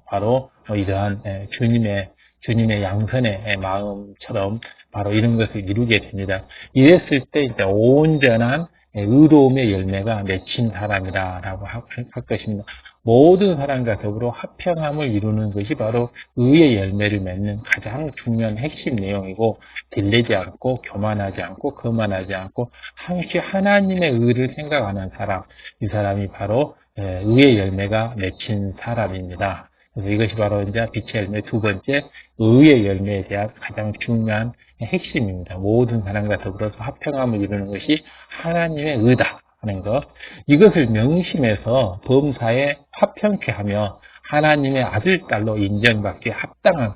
바로 이러한 주님의 양선의 마음처럼 바로 이런 것을 이루게 됩니다. 이랬을 때 이제 온전한 의로움의 열매가 맺힌 사람이라고 할 것입니다. 모든 사람과 더불어 화평함을 이루는 것이 바로 의의 열매를 맺는 가장 중요한 핵심 내용이고, 들리지 않고 교만하지 않고 거만하지 않고 항시 하나님의 의를 생각하는 사람, 이 사람이 바로 의의 열매가 맺힌 사람입니다. 그래서 이것이 바로 이제 빛의 열매 두 번째 의의 열매에 대한 가장 중요한 핵심입니다. 모든 사람과 더불어서 화평함을 이루는 것이 하나님의 의다 하는 것. 이것을 명심해서 범사에 화평케 하며 하나님의 아들, 딸로 인정받기에 합당한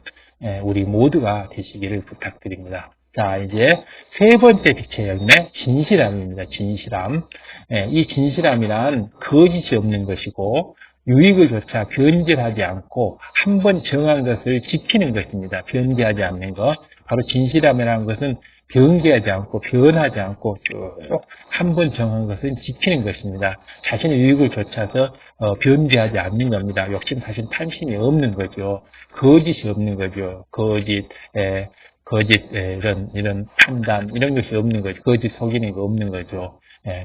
우리 모두가 되시기를 부탁드립니다. 자, 이제 세 번째 빛의 열매, 진실함입니다. 진실함. 이 진실함이란 거짓이 없는 것이고 유익을 조차 변질하지 않고 한 번 정한 것을 지키는 것입니다. 변개하지 않는 것. 바로 진실함이라는 것은 변개하지 않고 변하지 않고 쭉 한 번 정한 것을 지키는 것입니다. 자신의 유익을 좇아서 변개하지 않는 겁니다. 욕심, 사심, 탐심이 없는 거죠. 거짓이 없는 거죠. 거짓, 이런 판단, 이런 것이 없는 거죠. 거짓 속이는 거 없는 거죠.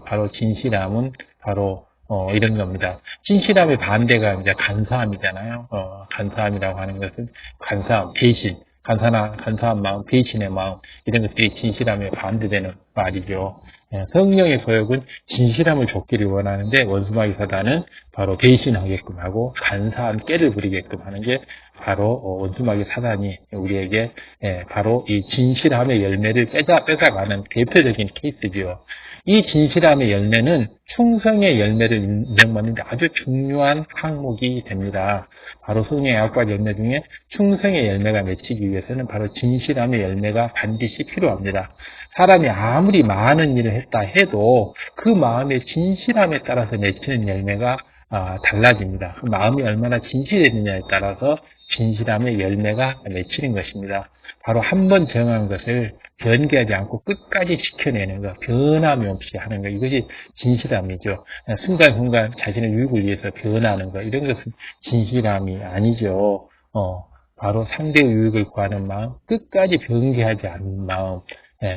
바로 진실함은 바로 이런 겁니다. 진실함의 반대가 이제 간사함이잖아요. 간사함이라고 하는 것은 간사함, 배신, 간사한 마음, 배신의 마음, 이런 것들이 진실함에 반대되는 말이죠. 성령의 소욕은 진실함을 좇기를 원하는데 원수마귀 사단은 바로 배신하게끔 하고 간사한 깨를 부리게끔 하는 게 바로 원수마귀 사단이 우리에게 바로 이 진실함의 열매를 뺏어가는 대표적인 케이스죠. 이 진실함의 열매는 충성의 열매를 인정받는 데 아주 중요한 항목이 됩니다. 바로 성령의 아홉 열매 중에 충성의 열매가 맺히기 위해서는 바로 진실함의 열매가 반드시 필요합니다. 사람이 아무리 많은 일을 했다 해도 그 마음의 진실함에 따라서 맺히는 열매가 달라집니다. 그 마음이 얼마나 진실했느냐에 따라서 진실함의 열매가 맺히는 것입니다. 바로 한 번 정한 것을 변개하지 않고 끝까지 지켜내는 것, 변함이 없이 하는 것, 이것이 진실함이죠. 순간순간 자신의 유익을 위해서 변하는 것, 이런 것은 진실함이 아니죠. 바로 상대의 유익을 구하는 마음, 끝까지 변개하지 않는 마음,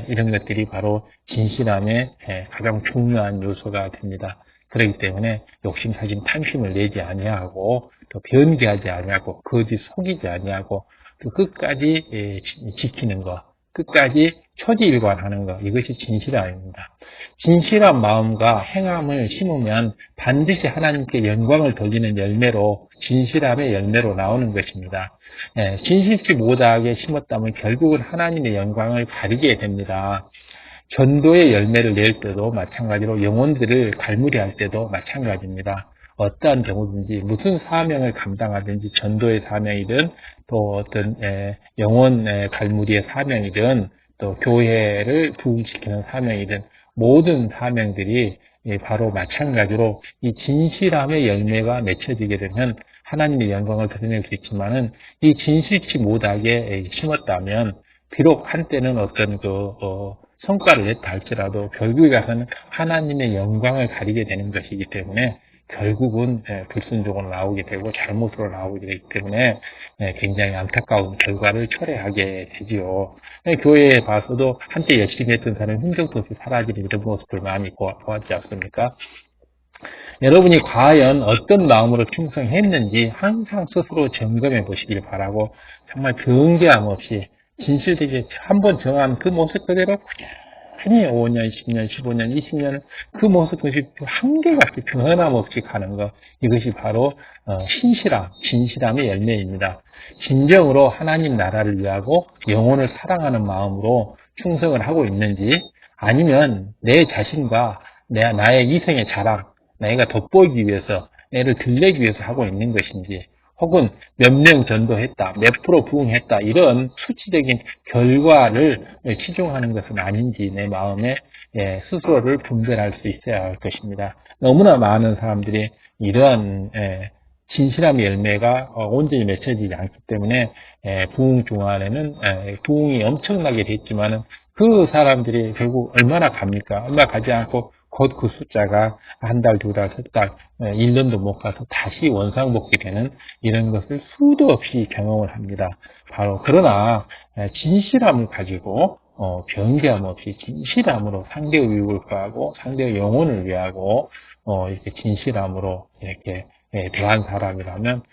이런 것들이 바로 진실함의 가장 중요한 요소가 됩니다. 그렇기 때문에 욕심, 사심, 탐심을 내지 아니하고 또 변개하지 아니하고 거짓 속이지 아니하고 또 끝까지 지키는 것, 끝까지 초지일관하는 것, 이것이 진실함입니다. 진실한 마음과 행함을 심으면 반드시 하나님께 영광을 돌리는 열매로, 진실함의 열매로 나오는 것입니다. 진실치 못하게 심었다면 결국은 하나님의 영광을 가리게 됩니다. 전도의 열매를 낼 때도 마찬가지로 영혼들을 갈무리할 때도 마찬가지입니다. 어떠한 경우든지 무슨 사명을 감당하든지 전도의 사명이든 또 어떤 영혼 갈무리의 사명이든 또 교회를 부흥시키는 사명이든 모든 사명들이 바로 마찬가지로 이 진실함의 열매가 맺혀지게 되면 하나님의 영광을 드러낼 수 있지만은 이 진실치 못하게 심었다면 비록 한때는 어떤 성과를 냈다 할지라도 결국에 가서는 하나님의 영광을 가리게 되는 것이기 때문에 결국은 불순종으로 나오게 되고 잘못으로 나오게 되기 때문에 굉장히 안타까운 결과를 초래하게 되지요. 교회에 봐서도 한때 열심히 했던 사람이 흔적도 없이 사라지는 이런 모습들 많이 보았지 않습니까? 여러분이 과연 어떤 마음으로 충성했는지 항상 스스로 점검해 보시길 바라고, 정말 변개함 없이 진실되게 한번 정한 그 모습 그대로 꾸준히 5년, 10년, 15년, 20년 그 모습 것이 한결같이 변함없이 가는 것, 이것이 바로 진실함의 열매입니다. 진정으로 하나님 나라를 위하고 영혼을 사랑하는 마음으로 충성을 하고 있는지, 아니면 내 자신과 나의 이성의 자랑, 내가 돋보이기 위해서, 내를 들리기 위해서 하고 있는 것인지, 혹은 몇 명 전도했다, 몇 프로 부응했다, 이런 수치적인 결과를 치중하는 것은 아닌지 내 마음에 스스로를 분별할 수 있어야 할 것입니다. 너무나 많은 사람들이 이러한 진실함의 열매가 온전히 맺혀지지 않기 때문에 부흥 중간에는 부흥이 엄청나게 됐지만은 그 사람들이 결국 얼마나 갑니까? 얼마 가지 않고 곧 그 숫자가 한 달, 두 달, 석 달, 1년도 못 가서 다시 원상복귀 되는 이런 것을 수도 없이 경험을 합니다. 바로 그러나 진실함을 가지고 변개함 없이 진실함으로 상대의 유익을 구하고 상대의 영혼을 위하고 이렇게 진실함으로 이렇게 대한 사람이라면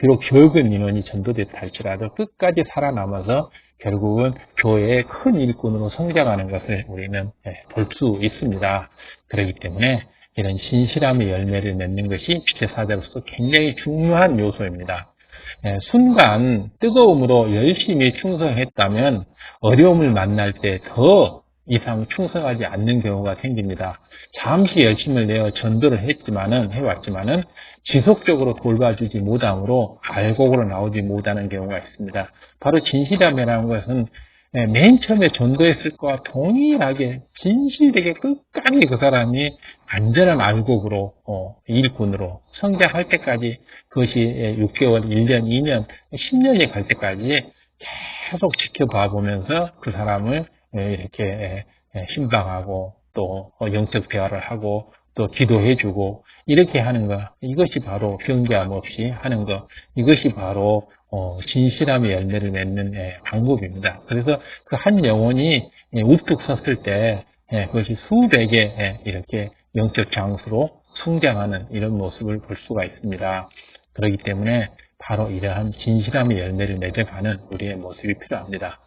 비록 적은 인원이 전도됐다 할지라도 끝까지 살아남아서 결국은 교회의 큰 일꾼으로 성장하는 것을 우리는 볼 수 있습니다. 그렇기 때문에 이런 진실함의 열매를 맺는 것이 빛의 사자로서 굉장히 중요한 요소입니다. 순간 뜨거움으로 열심히 충성했다면 어려움을 만날 때 더 이상 충성하지 않는 경우가 생깁니다. 잠시 열심을 내어 전도를 해왔지만은 지속적으로 돌봐주지 못함으로 알곡으로 나오지 못하는 경우가 있습니다. 바로 진실함이라는 것은 맨 처음에 전도했을 거와 동일하게 진실되게 끝까지 그 사람이 완전한 알곡으로 일꾼으로 성장할 때까지, 그것이 6개월, 1년, 2년, 10년이 갈 때까지 계속 지켜봐 보면서 그 사람을 이렇게 신방하고 또 영적 대화를 하고 또 기도해주고 이렇게 하는 것, 이것이 바로 변개함 없이 하는 것, 이것이 바로 진실함의 열매를 맺는 방법입니다. 그래서 그 한 영혼이 우뚝 섰을 때 그것이 수백의 이렇게 영적 장수로 성장하는 이런 모습을 볼 수가 있습니다. 그렇기 때문에 바로 이러한 진실함의 열매를 맺어가는 우리의 모습이 필요합니다.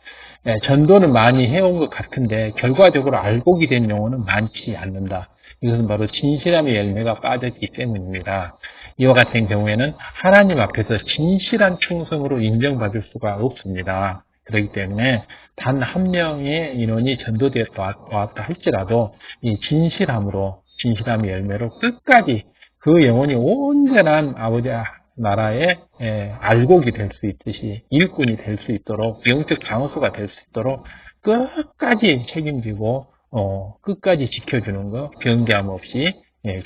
전도는 많이 해온 것 같은데 결과적으로 알곡이 된 영혼은 많지 않는다. 이것은 바로 진실함의 열매가 빠졌기 때문입니다. 이와 같은 경우에는 하나님 앞에서 진실한 충성으로 인정받을 수가 없습니다. 그렇기 때문에 단 한 명의 인원이 전도되어 왔다 할지라도 이 진실함의 열매로 끝까지 그 영혼이 온전한 아버지 나라의 알곡이 될 수 있듯이 일꾼이 될 수 있도록, 영적 장수가 될 수 있도록 끝까지 책임지고 끝까지 지켜주는 거, 변개함 없이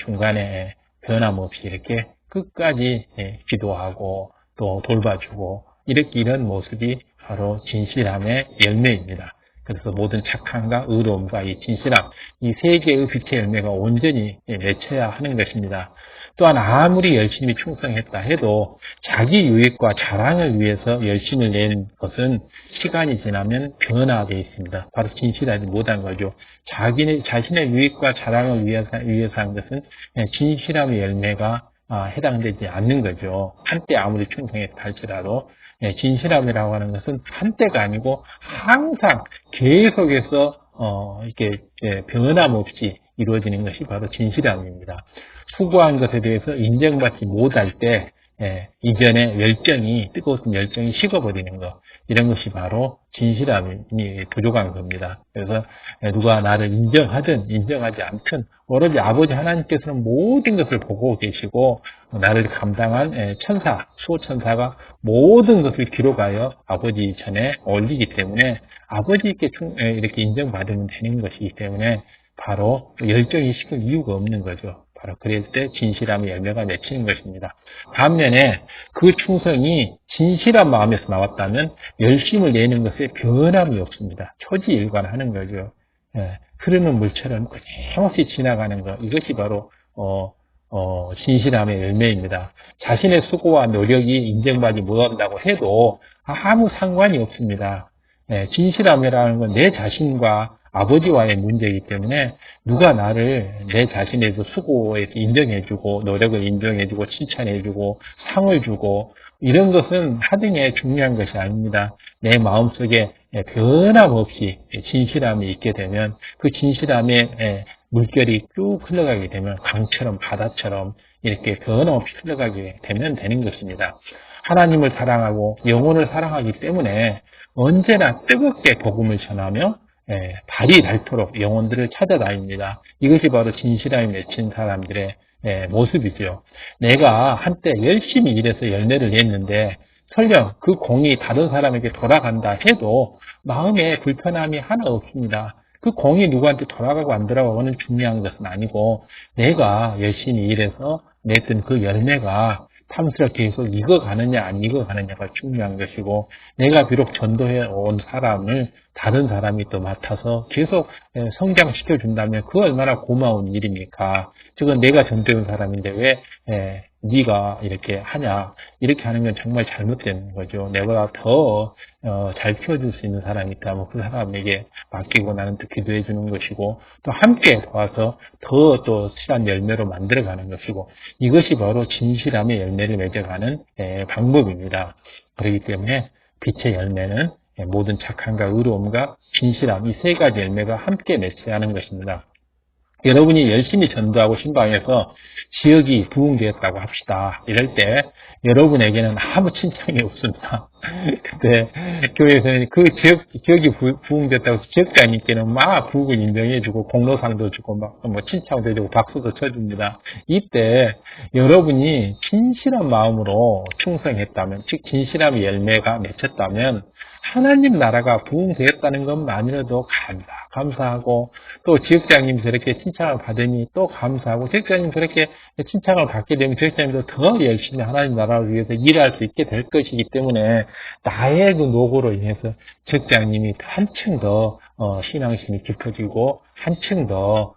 중간에 변함없이 이렇게 끝까지 기도하고 또 돌봐주고 이런 모습이 바로 진실함의 열매입니다. 그래서 모든 착함과 의로움과 이 진실함, 이 세 개의 빛의 열매가 온전히 맺혀야 하는 것입니다. 또한 아무리 열심히 충성했다 해도 자기 유익과 자랑을 위해서 열심을 낸 것은 시간이 지나면 변화되어 있습니다. 바로 진실하지 못한 거죠. 자신의 유익과 자랑을 위해서 한 것은 진실함의 열매가 해당되지 않는 거죠. 한때 아무리 충성했다 할지라도 진실함이라고 하는 것은 한때가 아니고 항상 계속해서 이렇게 변함없이 이루어지는 것이 바로 진실함입니다. 수고한 것에 대해서 인정받지 못할 때 이전에 뜨거웠던 열정이 식어버리는 것, 이런 것이 바로 진실함이 부족한 겁니다. 그래서 누가 나를 인정하든 인정하지 않든 오로지 아버지 하나님께서는 모든 것을 보고 계시고 나를 감당한 수호천사가 모든 것을 기록하여 아버지 전에 올리기 때문에 아버지께 이렇게 인정받으면 되는 것이기 때문에 바로 열정이 식을 이유가 없는 거죠. 바로 그럴 때 진실함의 열매가 맺히는 것입니다. 반면에 그 충성이 진실한 마음에서 나왔다면 열심을 내는 것에 변함이 없습니다. 초지일관하는 거죠. 흐르는 물처럼 끊임없이 지나가는 것, 이것이 바로 진실함의 열매입니다. 자신의 수고와 노력이 인정받지 못한다고 해도 아무 상관이 없습니다. 진실함이라는 건 내 자신과 아버지와의 문제이기 때문에 누가 나를 내 자신에서 수고에 인정해주고 노력을 인정해주고 칭찬해주고 상을 주고 이런 것은 하등에 중요한 것이 아닙니다. 내 마음속에 변함없이 진실함이 있게 되면 그 진실함에 물결이 쭉 흘러가게 되면 강처럼 바다처럼 이렇게 변함없이 흘러가게 되면 되는 것입니다. 하나님을 사랑하고 영혼을 사랑하기 때문에 언제나 뜨겁게 복음을 전하며 발이 닳도록 영혼들을 찾아다닙니다. 이것이 바로 진실함이 맺힌 사람들의 모습이죠. 내가 한때 열심히 일해서 열매를 냈는데 설령 그 공이 다른 사람에게 돌아간다 해도 마음에 불편함이 하나 없습니다. 그 공이 누구한테 돌아가고 안 돌아가고는 중요한 것은 아니고 내가 열심히 일해서 냈던 그 열매가 탐스럽게 계속 익어가느냐 안 익어가느냐가 중요한 것이고 내가 비록 전도해 온 사람을 다른 사람이 또 맡아서 계속 성장시켜 준다면 그 얼마나 고마운 일입니까? 지금 내가 전도해 온 사람인데 왜 네가 이렇게 하냐? 이렇게 하는 건 정말 잘못된 거죠. 내가 더 잘 키워줄 수 있는 사람이 있다면 그 사람에게 맡기고 나는 또 기도해 주는 것이고 또 함께 도와서 더 또 실한 열매로 만들어가는 것이고 이것이 바로 진실함의 열매를 맺어가는 방법입니다. 그렇기 때문에 빛의 열매는 모든 착함과 의로움과 진실함 이 세 가지 열매가 함께 맺혀야 하는 것입니다. 여러분이 열심히 전도하고 신방해서 지역이 부흥되었다고 합시다. 이럴 때 여러분에게는 아무 칭찬이 없습니다. 근데 교회에서는 그 지역이 부흥됐다고 지역장님께는 막 부흥을 인정해주고 공로상도 주고 막 뭐 칭찬도 해주고 박수도 쳐줍니다. 이때 여러분이 진실한 마음으로 충성했다면, 즉 진실함의 열매가 맺혔다면 하나님 나라가 부흥되었다는 것만으로도 감사하고 또 지역장님 저렇게 칭찬을 받으니 또 감사하고 지역장님 저렇게 칭찬을 받게 되면 지역장님도 더 열심히 하나님 나라를 위해서 일할 수 있게 될 것이기 때문에 나의 그 노고로 인해서 지역장님이 한층 더 신앙심이 깊어지고 한층 더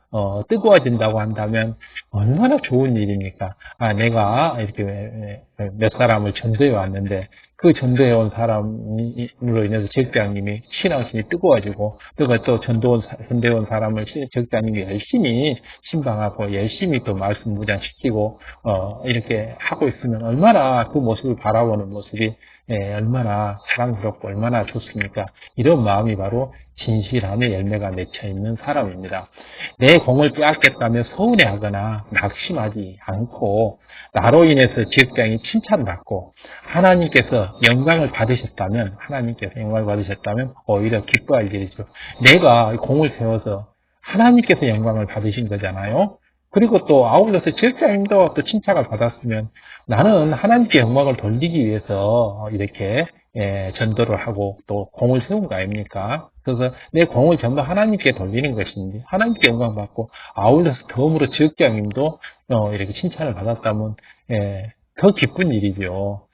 뜨거워진다고 한다면 얼마나 좋은 일입니까? 내가 이렇게 몇 사람을 전도해 왔는데 그 전도해 온 사람으로 인해서 지역장님이 신앙심이 뜨거워지고 또 전도해 온 사람을 지역장님이 열심히 신방하고 열심히 또 말씀 무장시키고 이렇게 하고 있으면 얼마나 그 모습을 바라보는 모습이 얼마나 사랑스럽고 얼마나 좋습니까? 이런 마음이 바로 진실함의 열매가 맺혀 있는 사람입니다. 내 공을 빼앗겼다며 서운해하거나 낙심하지 않고 나로 인해서 지역장이 칭찬받고 하나님께서 영광을 받으셨다면 오히려 기뻐할 일이죠. 내가 공을 세워서 하나님께서 영광을 받으신 거잖아요. 그리고 또 아울러서 지역장님도 또 칭찬을 받았으면 나는 하나님께 영광을 돌리기 위해서 이렇게 전도를 하고 또 공을 세운 거 아닙니까? 그래서 내 공을 전부 하나님께 돌리는 것인지 하나님께 영광 받고 아울러서 덤으로 지역장님도 이렇게 칭찬을 받았다면 더 기쁜 일이죠.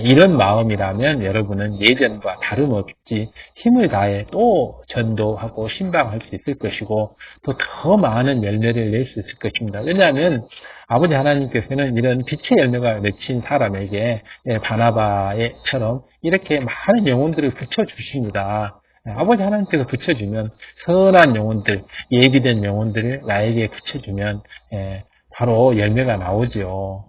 이런 마음이라면 여러분은 예전과 다름없이 힘을 다해 또 전도하고 신방할 수 있을 것이고 또 더 많은 열매를 낼 수 있을 것입니다. 왜냐하면 아버지 하나님께서는 이런 빛의 열매가 맺힌 사람에게 바나바처럼 이렇게 많은 영혼들을 붙여주십니다. 아버지 하나님께서 붙여주면 선한 영혼들, 예비된 영혼들을 나에게 붙여주면 바로 열매가 나오죠.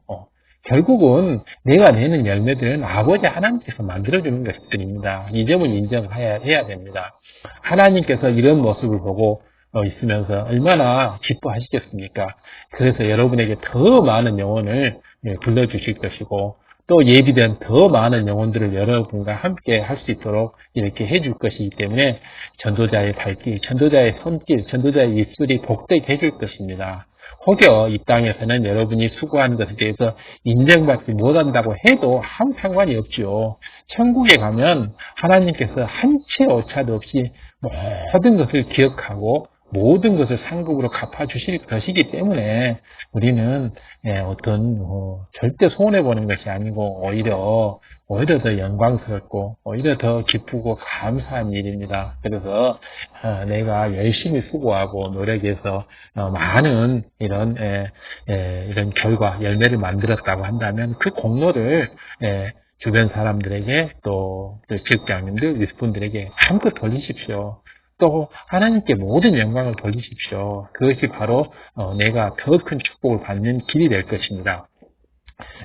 결국은 내가 내는 열매들은 아버지 하나님께서 만들어주는 것들입니다. 이 점을 인정해야 됩니다. 하나님께서 이런 모습을 보고 있으면서 얼마나 기뻐하시겠습니까? 그래서 여러분에게 더 많은 영혼을 불러주실 것이고 또 예비된 더 많은 영혼들을 여러분과 함께 할 수 있도록 이렇게 해줄 것이기 때문에 전도자의 발길, 전도자의 손길, 전도자의 입술이 복되게 해줄 것입니다. 혹여 이 땅에서는 여러분이 수고한 것에 대해서 인정받지 못한다고 해도 아무 상관이 없죠. 천국에 가면 하나님께서 한 채 오차도 없이 모든 것을 기억하고 모든 것을 상급으로 갚아주실 것이기 때문에 우리는 절대 손해보는 것이 아니고 오히려 더 영광스럽고 오히려 더 기쁘고 감사한 일입니다. 그래서 내가 열심히 수고하고 노력해서 많은 이런 결과 열매를 만들었다고 한다면 그 공로를 주변 사람들에게 또 지역장님들 윗분들에게 한껏 돌리십시오. 또 하나님께 모든 영광을 돌리십시오. 그것이 바로 내가 더 큰 축복을 받는 길이 될 것입니다.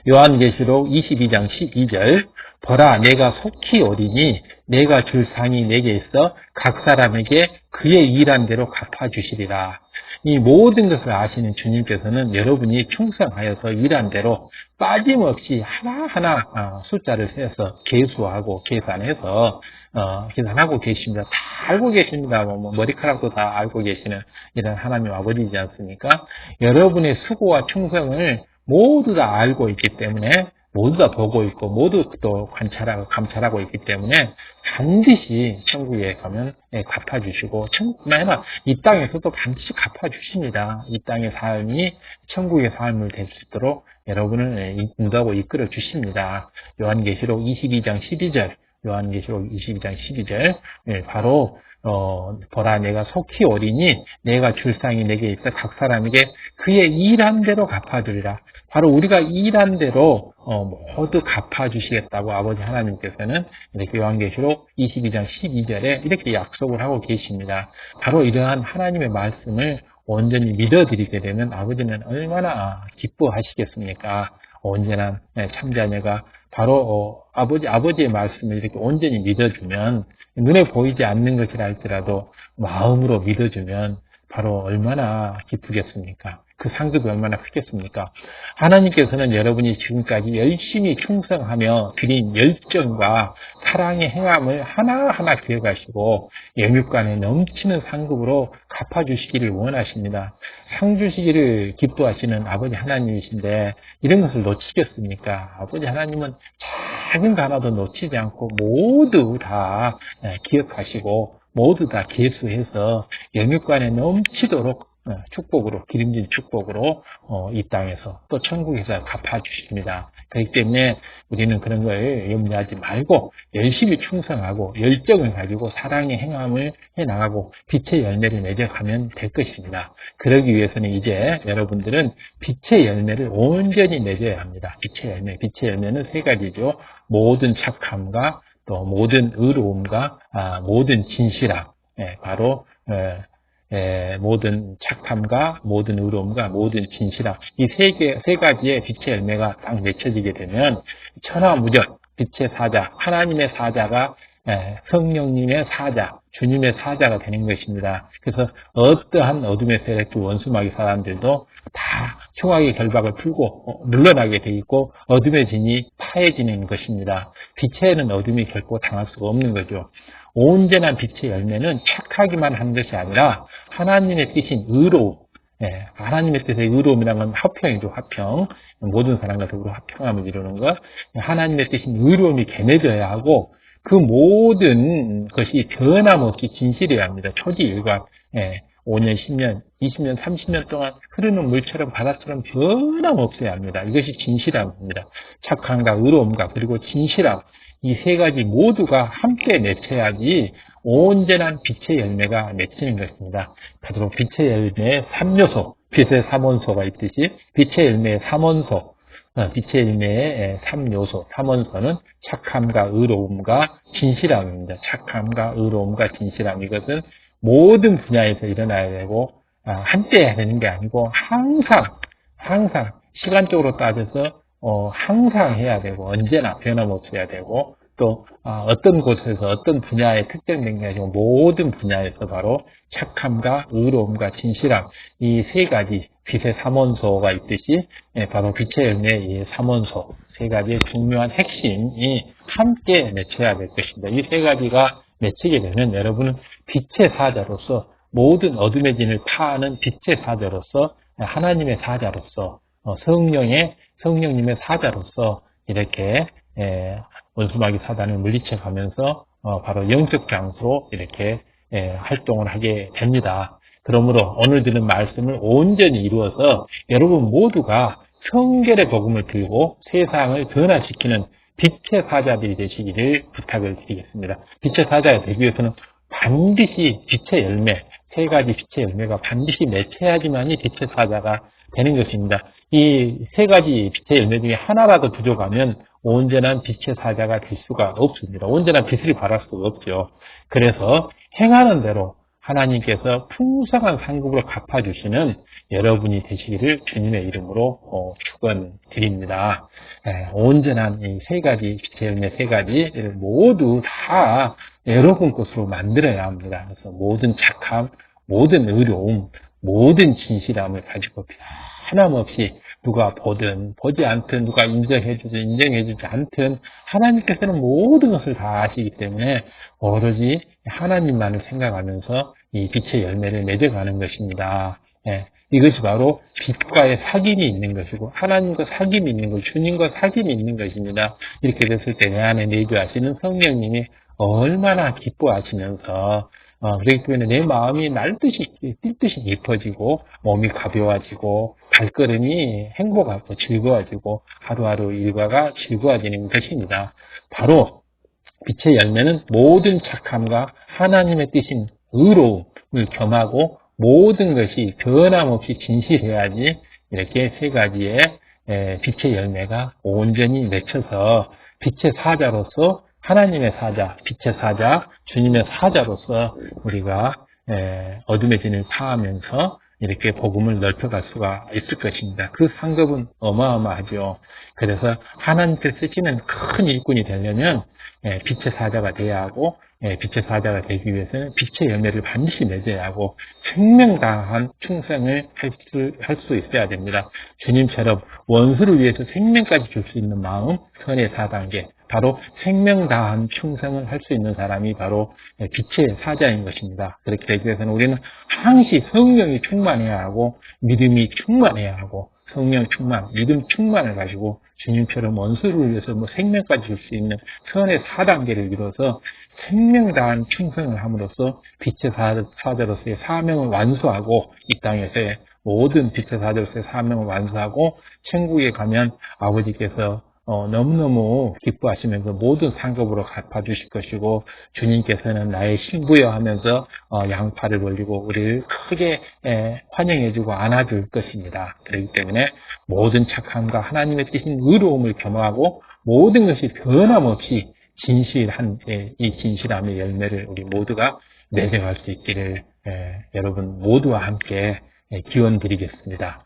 요한계시록 22장 12절 보라 내가 속히 오리니 내가 줄 상이 내게 있어 각 사람에게 그의 일한 대로 갚아주시리라. 이 모든 것을 아시는 주님께서는 여러분이 충성하여서 일한 대로 빠짐없이 하나하나 숫자를 세서 계수하고 계산해서 계산하고 계십니다. 다 알고 계십니다. 머리카락도 다 알고 계시는 이런 하나님 아버지이지 않습니까? 여러분의 수고와 충성을 모두 다 알고 있기 때문에 모두 다 보고 있고 모두 또 감찰하고 있기 때문에 반드시 천국에 가면 갚아주시고 이 땅에서도 반드시 갚아주십니다. 이 땅의 삶이 천국의 삶을 될 수 있도록 여러분을 인도하고 이끌어 주십니다. 요한계시록 22장 12절 요한계시록 22장 12절 바로 보라 내가 속히 오리니 내가 줄 상이 내게 있어 각 사람에게 그의 일한 대로 갚아주리라. 바로 우리가 일한 대로 모두 갚아주시겠다고 아버지 하나님께서는 이렇게 요한계시록 22장 12절에 이렇게 약속을 하고 계십니다. 바로 이러한 하나님의 말씀을 온전히 믿어드리게 되면 아버지는 얼마나 기뻐하시겠습니까? 언제나 참자녀가 바로 아버지의 말씀을 이렇게 온전히 믿어주면 눈에 보이지 않는 것이라 할지라도 마음으로 믿어주면 바로 얼마나 기쁘겠습니까? 그 상급이 얼마나 크겠습니까? 하나님께서는 여러분이 지금까지 열심히 충성하며 드린 열정과 사랑의 행함을 하나하나 기억하시고 영육간에 넘치는 상급으로 갚아주시기를 원하십니다. 상 주시기를 기뻐하시는 아버지 하나님이신데 이런 것을 놓치겠습니까? 아버지 하나님은 작은 거 하나도 놓치지 않고 모두 다 기억하시고 모두 다 계수해서 영육간에 넘치도록 축복으로 기름진 축복으로 이 땅에서 또 천국에서 갚아주십니다. 그렇기 때문에 우리는 그런 걸 염려하지 말고 열심히 충성하고 열정을 가지고 사랑의 행함을 해나가고 빛의 열매를 맺어가면 될 것입니다. 그러기 위해서는 이제 여러분들은 빛의 열매를 온전히 맺어야 합니다. 빛의 열매는 세 가지죠. 모든 착함과 또 모든 의로움과 모든 진실함, 바로 모든 착함과 모든 의로움과 모든 진실함 이 세 가지의 빛의 열매가 딱 맺혀지게 되면 천하무적 빛의 사자, 하나님의 사자가 성령님의 사자, 주님의 사자가 되는 것입니다. 그래서 어떠한 어둠의 세력, 원수마귀 사람들도 다 흉악의 결박을 풀고 물러나게 돼 있고 어둠의 진이 파해지는 것입니다. 빛에는 어둠이 결코 당할 수가 없는 거죠. 온전한 빛의 열매는 착하기만 한 것이 아니라 하나님의 뜻인 의로움, 하나님의 뜻의 의로움이라는 건 화평이죠. 화평. 모든 사람과 더불어 화평함을 이루는 것. 하나님의 뜻인 의로움이 개매져야 하고 그 모든 것이 변함없이 진실해야 합니다. 초지일관 5년, 10년, 20년, 30년 동안 흐르는 물처럼 바다처럼 변함없어야 합니다. 이것이 진실함입니다. 착함과 의로움과 그리고 진실함 이 세 가지 모두가 함께 맺혀야지 온전한 빛의 열매가 맺히는 것입니다. 바로 빛의 열매의 3요소, 빛의 3원소가 있듯이 빛의 열매의 3원소, 빛의 열매의 3요소, 3원소는 착함과 의로움과 진실함입니다. 착함과 의로움과 진실함 이것은 모든 분야에서 일어나야 되고 한때 해야 되는 게 아니고 항상 시간적으로 따져서 항상 해야 되고 언제나 변함없이 해야 되고 또 어떤 곳에서 어떤 분야에 특정된 게 아니고 모든 분야에서 바로 착함과 의로움과 진실함 이 세 가지 빛의 삼원소가 있듯이 바로 빛의 열매의 이 삼원소 세 가지의 중요한 핵심이 함께 맺혀야 될 것입니다. 이 세 가지가 맺히게 되면 여러분은 빛의 사자로서 모든 어둠의 진을 파하는 빛의 사자로서 하나님의 사자로서 성령님의 사자로서 이렇게 원수마귀 사단을 물리쳐 가면서 바로 영적 장소로 이렇게 활동을 하게 됩니다. 그러므로 오늘 들은 말씀을 온전히 이루어서 여러분 모두가 성결의 복음을 들고 세상을 변화시키는 빛의 사자들이 되시기를 부탁을 드리겠습니다. 빛의 사자가 되기 위해서는 반드시 빛의 열매, 세 가지 빛의 열매가 반드시 맺혀야지만이 빛의 사자가 되는 것입니다. 이 세 가지 빛의 열매 중에 하나라도 부족하면 온전한 빛의 사자가 될 수가 없습니다. 온전한 빛을 발할 수가 없죠. 그래서 행하는 대로 하나님께서 풍성한 상급으로 갚아주시는 여러분이 되시기를 주님의 이름으로 축원드립니다. 온전한 이 세 가지, 빛의 열매 세 가지를 모두 다 여러분 것으로 만들어야 합니다. 그래서 모든 착함, 모든 의로움, 모든 진실함을 가지고 하나없이 누가 보든 보지 않든 누가 인정해주지 않든 하나님께서는 모든 것을 다 아시기 때문에 오로지 하나님만을 생각하면서 이 빛의 열매를 맺어가는 것입니다. 이것이 바로 빛과의 사귐이 있는 것이고 하나님과 사귐이 있는 것, 주님과 사귐이 있는 것입니다. 이렇게 됐을 때 내 안에 내주하시는 성령님이 얼마나 기뻐하시면서 그렇기 때문에 내 마음이 뛸듯이 깊어지고 몸이 가벼워지고 발걸음이 행복하고 즐거워지고 하루하루 일과가 즐거워지는 것입니다. 바로 빛의 열매는 모든 착함과 하나님의 뜻인 의로움을 겸하고 모든 것이 변함없이 진실해야지 이렇게 세 가지의 빛의 열매가 온전히 맺혀서 빛의 사자로서 하나님의 사자, 빛의 사자, 주님의 사자로서 우리가 어둠의 진을 파하면서 이렇게 복음을 넓혀갈 수가 있을 것입니다. 그 상급은 어마어마하죠. 그래서 하나님께 쓰시는 큰 일꾼이 되려면 빛의 사자가 돼야 하고 빛의 사자가 되기 위해서는 빛의 열매를 반드시 맺어야 하고 생명 다한 충성을 할 수 있어야 됩니다. 주님처럼 원수를 위해서 생명까지 줄 수 있는 마음, 선의 4단계, 바로 생명 다한 충성을 할 수 있는 사람이 바로 빛의 사자인 것입니다. 그렇게 되기 위해서는 우리는 항시 성령이 충만해야 하고 믿음이 충만해야 하고 성령 충만, 믿음 충만을 가지고 주님처럼 원수를 위해서 생명까지 줄 수 있는 선의 4단계를 이뤄서 생명 다한 충성을 함으로써 빛의 사자로서의 사명을 완수하고 이 땅에서의 모든 빛의 사자로서의 사명을 완수하고 천국에 가면 아버지께서 너무너무 기뻐하시면서 모든 상급으로 갚아주실 것이고 주님께서는 나의 신부여 하면서 양팔을 벌리고 우리를 크게 환영해주고 안아줄 것입니다. 그렇기 때문에 모든 착함과 하나님의 뜻인 의로움을 겸허하고 모든 것이 변함없이 진실한 이 진실함의 열매를 우리 모두가 맺어갈 수 있기를 여러분 모두와 함께 기원 드리겠습니다.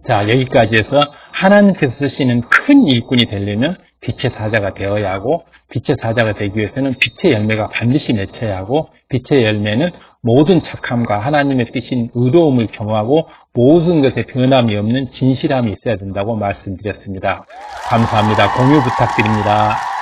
자, 여기까지 해서 하나님께서 쓰시는 큰 일꾼이 되려면 빛의 사자가 되어야 하고 빛의 사자가 되기 위해서는 빛의 열매가 반드시 맺혀야 하고 빛의 열매는 모든 착함과 하나님의 뜻인 의로움을 겸하고 모든 것에 변함이 없는 진실함이 있어야 된다고 말씀드렸습니다. 감사합니다. 공유 부탁드립니다.